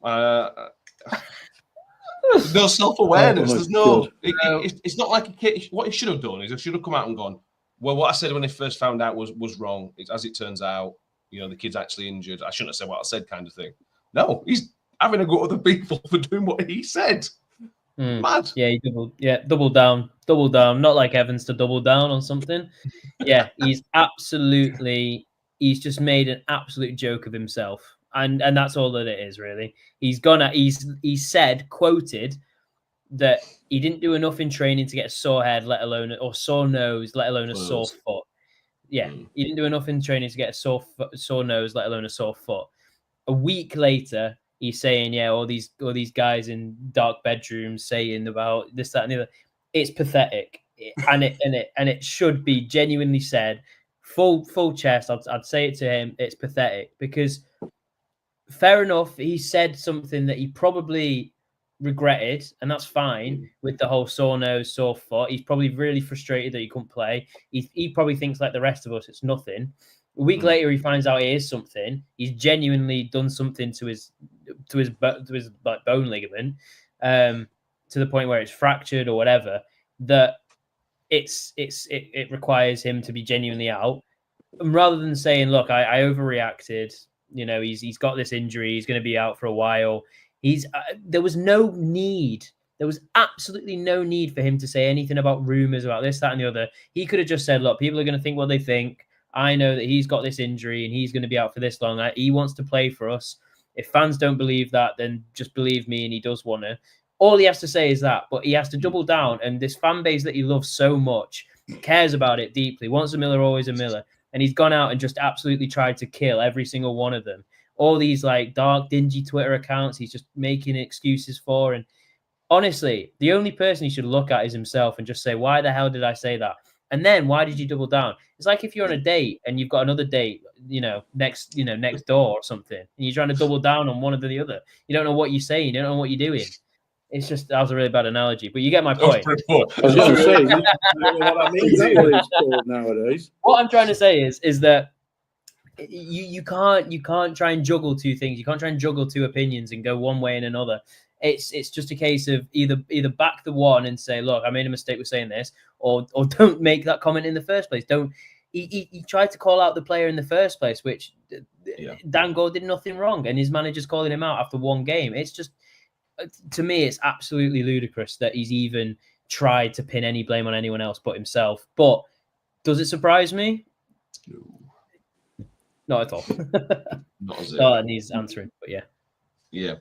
There's no self-awareness. There's no. It's not like a kid. What he should have done is he should have come out and gone, well, what I said when I first found out was wrong. As it turns out, the kid's actually injured. I shouldn't have said what I said, kind of thing. No, he's having a go at other people for doing what he said. Mad. Yeah, double down. Not like Evans to double down on something. Yeah, he's just made an absolute joke of himself. And that's all that it is, really. He said, quoted, that he didn't do enough in training to get a sore head, or sore nose, let alone a sore foot. Yeah, he didn't do enough in training to get a sore nose, let alone a sore foot. A week later, he's saying, all these guys in dark bedrooms saying about this, that, and the other. It's pathetic, and it should be genuinely said, full chest. I'd say it to him. It's pathetic because. Fair enough, he said something that he probably regretted, and that's fine with the whole sore nose, sore foot. He's probably really frustrated that he couldn't play. He probably thinks like the rest of us, it's nothing. A week later, he finds out it is something. He's genuinely done something to his like bone ligament, to the point where it's fractured or whatever. That it requires him to be genuinely out, and rather than saying, "Look, I overreacted." He's got this injury. He's going to be out for a while. There was no need. There was absolutely no need for him to say anything about rumors about this, that, and the other. He could have just said, look, people are going to think what they think. I know that he's got this injury and he's going to be out for this long. He wants to play for us. If fans don't believe that, then just believe me, and he does want to. All he has to say is that, but he has to double down. And this fan base that he loves so much, cares about it deeply, wants a Miller, always a Miller. And he's gone out and just absolutely tried to kill every single one of them. All these like dark, dingy Twitter accounts he's just making excuses for. And honestly, the only person he should look at is himself and just say, why the hell did I say that? And then why did you double down? It's like if you're on a date and you've got another date, next door or something, and you're trying to double down on one or the other. You don't know what you're saying. You don't know what you're doing. It's just, that was a really bad analogy, but you get my point. I was going to say, what I mean is that what it's called nowadays. What I'm trying to say is that you can't try and juggle two things. You can't try and juggle two opinions and go one way and another. It's just a case of either back the one and say, look, I made a mistake with saying this, or don't make that comment in the first place. Don't. He tried to call out the player in the first place, which Danang Go did nothing wrong, and his manager's calling him out after one game. It's just, to me, it's absolutely ludicrous that he's even tried to pin any blame on anyone else but himself. But does it surprise me? No. Not at all. Not as and he's answering, but yeah. Yeah.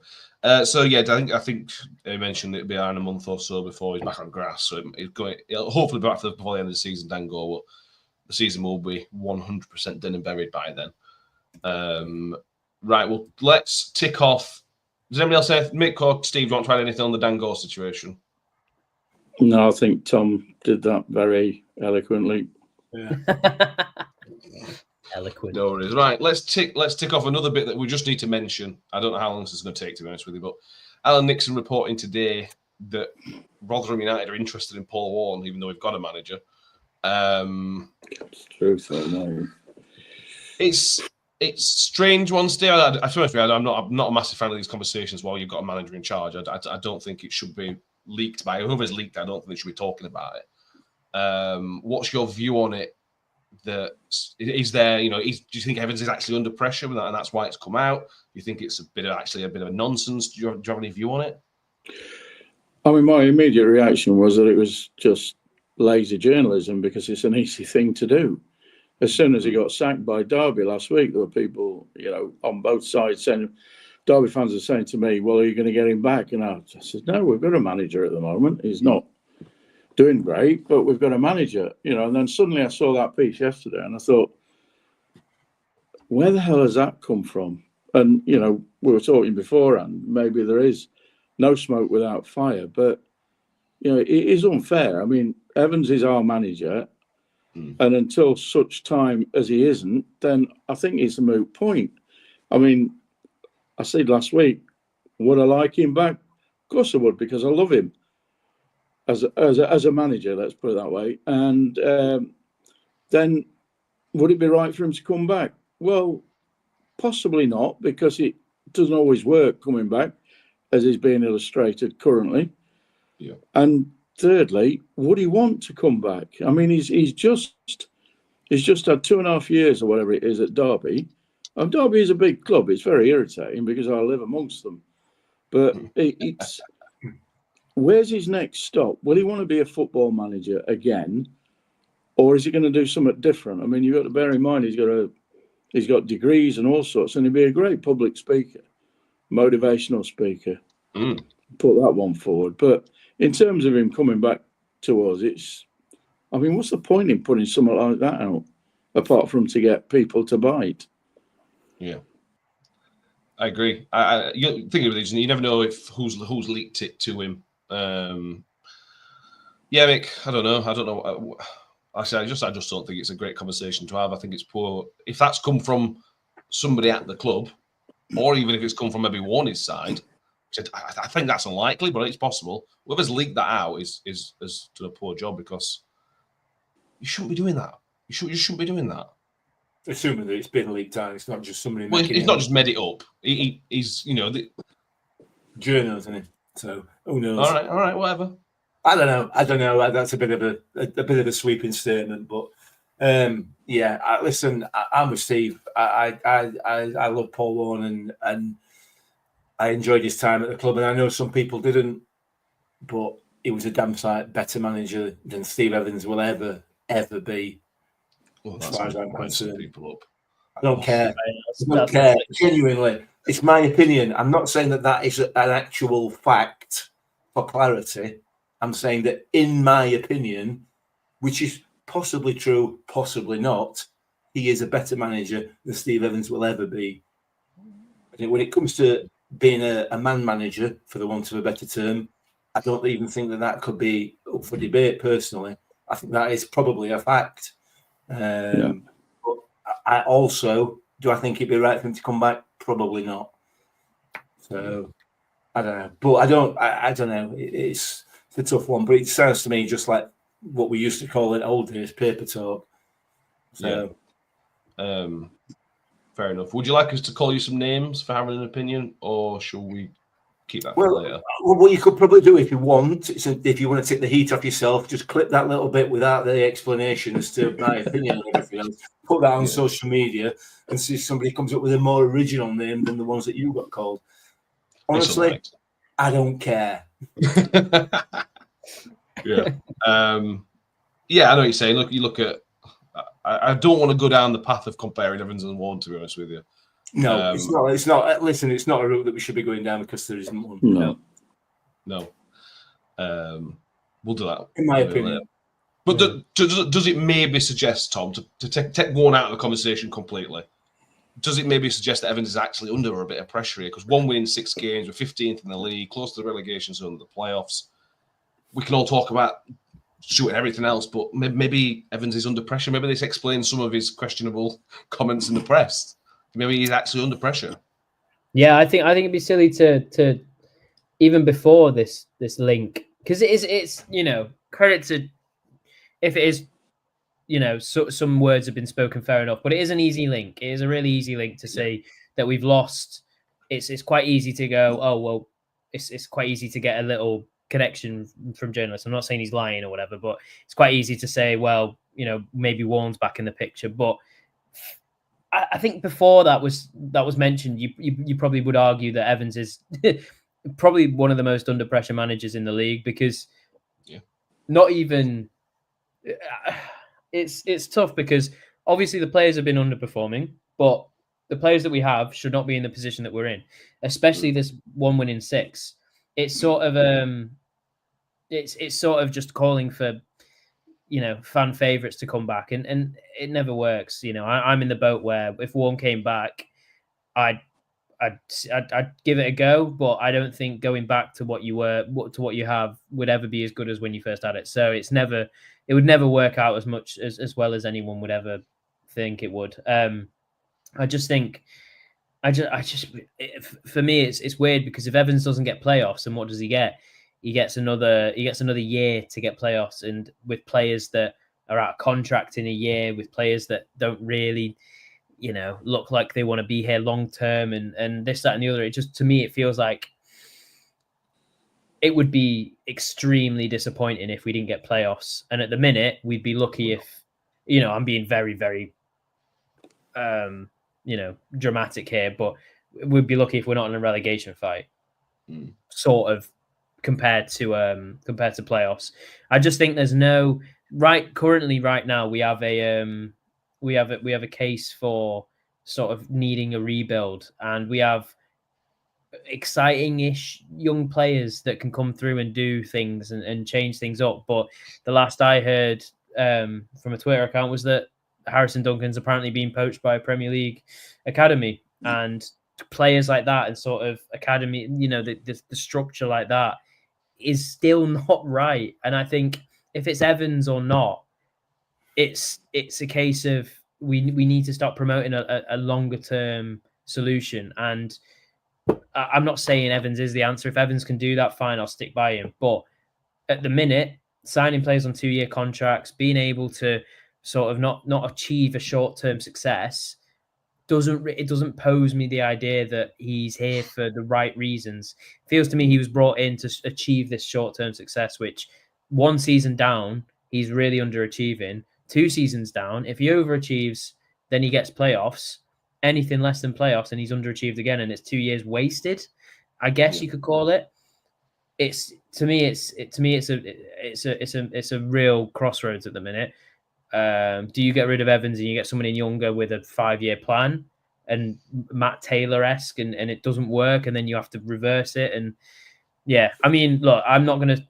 I think he mentioned it'll be around a month or so before he's back on grass. So it'll hopefully be back before the end of the season, Danang Go. But the season will be 100% done and buried by then. Right, well, let's tick off. Does anybody else say, Mick or Steve, want to try anything on the Danang Go situation? No, I think Tom did that very eloquently. Yeah. Eloquent. No worries. Right, let's tick off another bit that we just need to mention. I don't know how long this is going to take, to be honest with you, but Alan Nixon reporting today that Rotherham United are interested in Paul Warne, even though we've got a manager. It's true, so no. It's strange one, Steve. I'm not a massive fan of these conversations while you've got a manager in charge. I don't think it should be leaked by whoever's leaked. I don't think they should be talking about it. What's your view on it? Do you think Evans is actually under pressure and that's why it's come out? Do you think it's a bit of nonsense? Do you have any view on it? I mean, my immediate reaction was that it was just lazy journalism because it's an easy thing to do. As soon as he got sacked by Derby last week, there were people, on both sides saying, Derby fans are saying to me, well, are you going to get him back? And I said, no, we've got a manager at the moment. He's not doing great, but we've got a manager, and then suddenly I saw that piece yesterday and I thought, where the hell has that come from? And, we were talking beforehand, maybe there is no smoke without fire, but, it is unfair. I mean, Evans is our manager, and until such time as he isn't, then I think it's a moot point. I mean, I said last week, would I like him back? Of course I would, because I love him. As a manager, let's put it that way. And then would it be right for him to come back? Well, possibly not, because it doesn't always work coming back, as is being illustrated currently. Yeah. And thirdly, would he want to come back? I mean, he's just had 2.5 years or whatever it is at Derby. And Derby is a big club. It's very irritating because I live amongst them. But it's... Where's his next stop? Will he want to be a football manager again, or is he going to do something different? I mean, you've got to bear in mind he's got degrees and all sorts, and he'd be a great public speaker, motivational speaker. Put that one forward. But in terms of him coming back to us, what's the point in putting something like that out, apart from to get people to bite? Yeah. I agree. You think of it, you never know who's leaked it to him. Mick, I don't know. Actually, I just don't think it's a great conversation to have. I think it's poor. If that's come from somebody at the club, or even if it's come from maybe Warner's side, which I think that's unlikely, but it's possible. Whoever's leaked that out is done a poor job, because you shouldn't be doing that. You shouldn't be doing that. Assuming that it's been leaked out, it's not just somebody. Well, he's not just made it up. He's journals, isn't it? So who knows? All right, whatever. I don't know. That's a bit of a sweeping statement, but listen, I'm with Steve. I love Paul Warne and I enjoyed his time at the club, and I know some people didn't, but he was a damn sight better manager than Steve Evans will ever be. Well, as far as I'm concerned. People up. I don't care. I don't care. Genuinely, it's my opinion. I'm not saying that is an actual fact for clarity. I'm saying that, in my opinion, which is possibly true, possibly not, he is a better manager than Steve Evans will ever be. And when it comes to being a man manager, for the want of a better term, I don't even think that could be up for debate, personally. I think that is probably a fact. But I also, do I think it'd be right for him to come back? Probably not. So, I don't know. But I don't know. It's a tough one, but it sounds to me just like what we used to call in old days, paper talk. So, fair enough. Would you like us to call you some names for having an opinion, or shall we keep that for later? Well, what you could probably do if you want, if you want to take the heat off yourself, just clip that little bit without the explanation as to my opinion and everything else. Put that on social media and see if somebody comes up with a more original name than the ones that you got called. Honestly, I don't care. Yeah. I know what you're saying. Look, you look at. I don't want to go down the path of comparing Evans and Warren, to be honest with you. No, it's not. It's not. Listen, it's not a route that we should be going down because there isn't one. No. We'll do that, in my opinion. But does it maybe suggest, Tom, to take Warren out of the conversation completely? Does it maybe suggest that Evans is actually under a bit of pressure here? Because 1 win in 6 games, we're 15th in the league, close to the relegation zone of the playoffs. We can all talk about shooting everything else, but maybe Evans is under pressure. Maybe this explains some of his questionable comments in the press. Maybe he's actually under pressure. Yeah, I think it'd be silly to even before this link, because it's credit to, if it is, some words have been spoken, fair enough, but it is an easy link. It is a really easy link to say that we've lost. It's quite easy to go, oh well, it's quite easy to get a little connection from journalists. I'm not saying he's lying or whatever, but it's quite easy to say, well, maybe Warren's back in the picture. But I think before that was mentioned, you probably would argue that Evans is probably one of the most under pressure managers in the league, because not even it's tough, because obviously the players have been underperforming, but the players that we have should not be in the position that we're in, especially this 1 win in 6. It's sort of it's sort of just calling for fan favourites to come back, and it never works. I'm in the boat where if Warren came back, I'd give it a go, but I don't think going back to what you have would ever be as good as when you first had it. So it would never work out as much as well as anyone would ever think it would. I just think. For me, it's weird, because if Evans doesn't get playoffs, then what does he get? He gets another year to get playoffs, and with players that are out of contract in a year, with players that don't really, look like they want to be here long term, and this, that, and the other. It just, to me, it feels like it would be extremely disappointing if we didn't get playoffs. And at the minute, we'd be lucky if, I'm being very, very, dramatic here, but we'd be lucky if we're not in a relegation fight, sort of, compared to playoffs. I just think there's no currently right now we have a case for sort of needing a rebuild, and we have exciting-ish young players that can come through and do things and change things up. But the last I heard from a Twitter account was that Harrison Duncan's apparently being poached by a Premier League academy, and players like that and sort of academy, the structure like that is still not right. And I think if it's Evans or not, it's a case of we need to start promoting a longer term solution. And I'm not saying Evans is the answer. If Evans can do that, fine, I'll stick by him. But at the minute, signing players on 2-year contracts, being able to sort of not achieve a short-term success, doesn't pose me the idea that he's here for the right reasons. It feels to me he was brought in to achieve this short-term success, which 1 season down, he's really underachieving. 2 seasons down, if he overachieves, then he gets playoffs. Anything less than playoffs, and he's underachieved again, and it's 2 years wasted, I guess you could call it. It's a real crossroads at the minute. Do you get rid of Evans and you get someone in younger with a 5-year plan and Matt Taylor-esque and it doesn't work and then you have to reverse it? And yeah, I mean, look, I'm not going to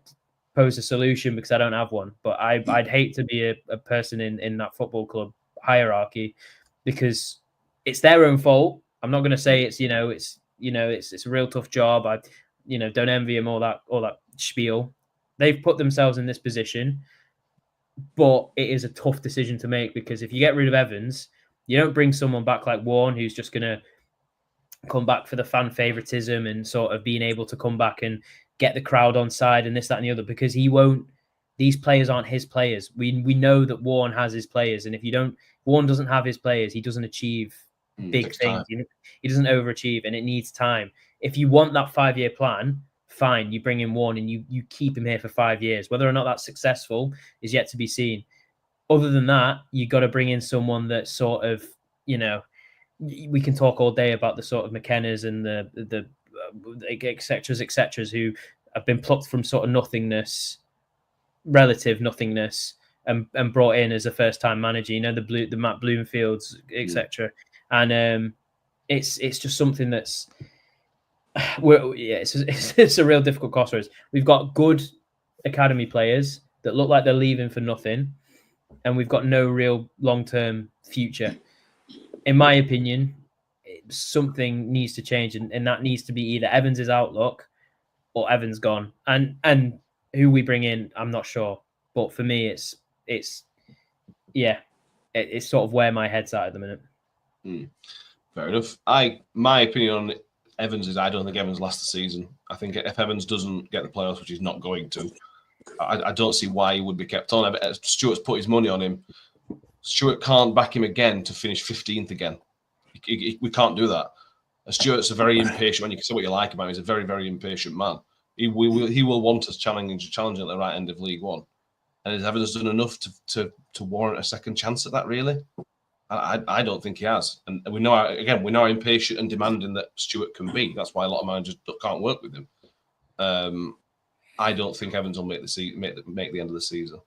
pose a solution because I don't have one, but I'd hate to be a person in that football club hierarchy because it's their own fault. I'm not going to say it's a real tough job. I don't envy them all that spiel. They've put themselves in this position. But it is a tough decision to make because if you get rid of Evans, you don't bring someone back like Warren who's just going to come back for the fan favoritism and sort of being able to come back and get the crowd on side and this, that, and the other because he won't. These players aren't his players. We know that Warren has his players, and if Warren doesn't have his players, he doesn't achieve big things. He doesn't overachieve, and it needs time. If you want that 5-year plan, fine, you bring in Warren and you keep him here for 5 years. Whether or not that's successful is yet to be seen. Other than that, you got to bring in someone that sort of, we can talk all day about the sort of McKennas and the et cetera, who have been plucked from sort of nothingness, relative nothingness, and brought in as a first-time manager. The Matt Bloomfields, etc. And it's just something that's. It's a real difficult crossroads. We've got good academy players that look like they're leaving for nothing, and we've got no real long-term future. In my opinion, something needs to change, and that needs to be either Evans' outlook or Evans gone. And who we bring in, I'm not sure. But for me, it's sort of where my head's at the minute. Fair enough. My opinion on Evans is I don't think Evans lasts the season. I think if Evans doesn't get the playoffs, which he's not going to, I don't see why he would be kept on. Stuart's put his money on him. Stuart can't back him again to finish 15th again. We can't do that. Stuart's a very impatient man. You can say what you like about him. He's a very, very impatient man. He will want us challenging at the right end of League One. And has Evans done enough to warrant a second chance at that, really? I don't think he has. And we know how impatient and demanding that Stuart can be. That's why a lot of managers can't work with him. I don't think Evans will make the end of the season.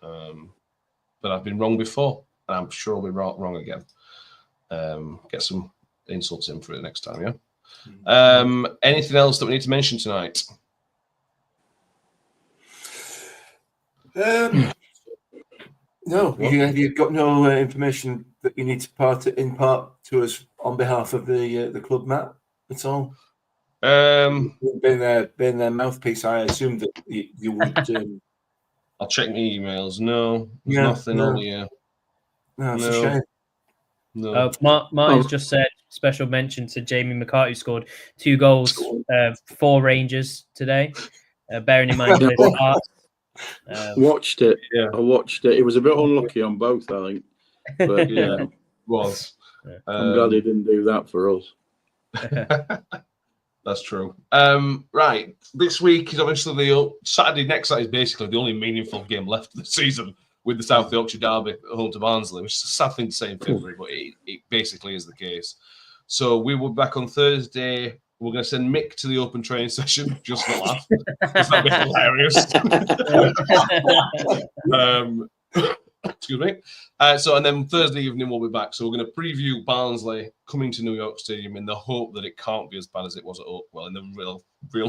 But I've been wrong before, and I'm sure I'll be wrong again. Get some insults in for it next time, yeah? Anything else that we need to mention tonight? No, you've got no information that you need to impart to us on behalf of the club, Matt, at all? Being their mouthpiece, I assumed that you would. I'll check my emails. No, there's nothing on here. No, it's a shame. No. Martin's just said special mention to Jamie McCarthy, who scored 2 goals for Rangers today. Bearing in mind his heart. Watched it. Yeah. I watched it. It was a bit unlucky on both, I think. But yeah, it was. I'm glad he didn't do that for us. That's true. Right. This week is obviously the Saturday. Next Saturday is basically the only meaningful game left of the season with the South Yorkshire Derby at home to Barnsley, which is a sad thing to say in February, but it basically is the case. So we will be back on Thursday. We're going to send Mick to the open training session just for laugh. That'd be hilarious. Excuse me. And then Thursday evening we'll be back. So we're going to preview Barnsley coming to New York Stadium in the hope that it can't be as bad as it was at Oakwell, in the real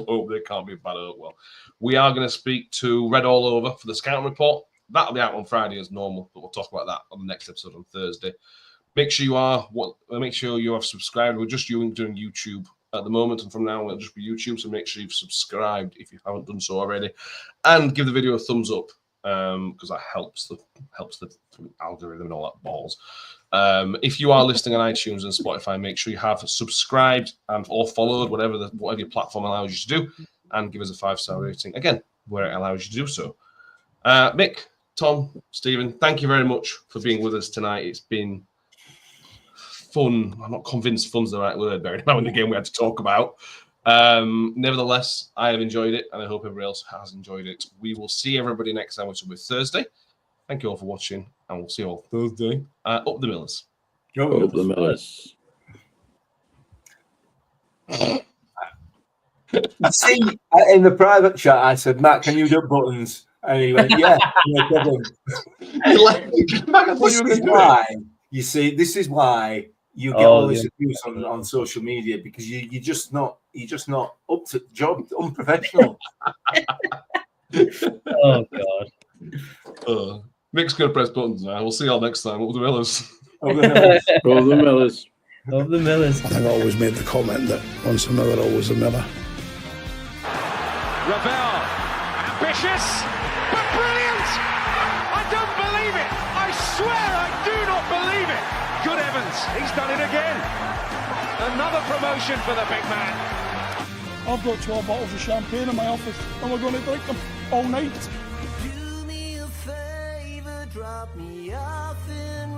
hope that it can't be as bad at Oakwell. We are going to speak to Red All Over for the scouting report. That'll be out on Friday as normal, but we'll talk about that on the next episode on Thursday. Make sure you have subscribed. We're just doing YouTube at the moment, and from now on it'll just be YouTube. So make sure you've subscribed if you haven't done so already, and give the video a thumbs up because that helps the algorithm and all that balls. If you are listening on iTunes and Spotify, make sure you have subscribed or followed whatever your platform allows you to do, and give us a 5-star rating again where it allows you to do so. Mick, Tom, Stephen, thank you very much for being with us tonight. It's been fun. I'm not convinced fun's the right word, bearing in mind the game we had to talk about. Nevertheless, I have enjoyed it, and I hope everybody else has enjoyed it. We will see everybody next time, which will be Thursday. Thank you all for watching, and we'll see you all Thursday. Up the Millers. Up the Millers. See, in the private chat, I said, Matt, can you do buttons? And he went, yeah, no problem. This is why, you see, this is why you get all this abuse on social media, because you're just not up to the job, unprofessional. Oh God. Mick's gonna press buttons now. We'll see y'all next time. Up the Millers. Up the Millers. Of the Millers. I think I always made the comment that once a Miller, always a Miller. Ravel, ambitious, but brilliant! I don't believe it! I swear I do not believe it! Good Evans, he's done it again. Another promotion for the big man. I've got 12 bottles of champagne in my office and we're going to drink them all night. Do me a favor, drop me off in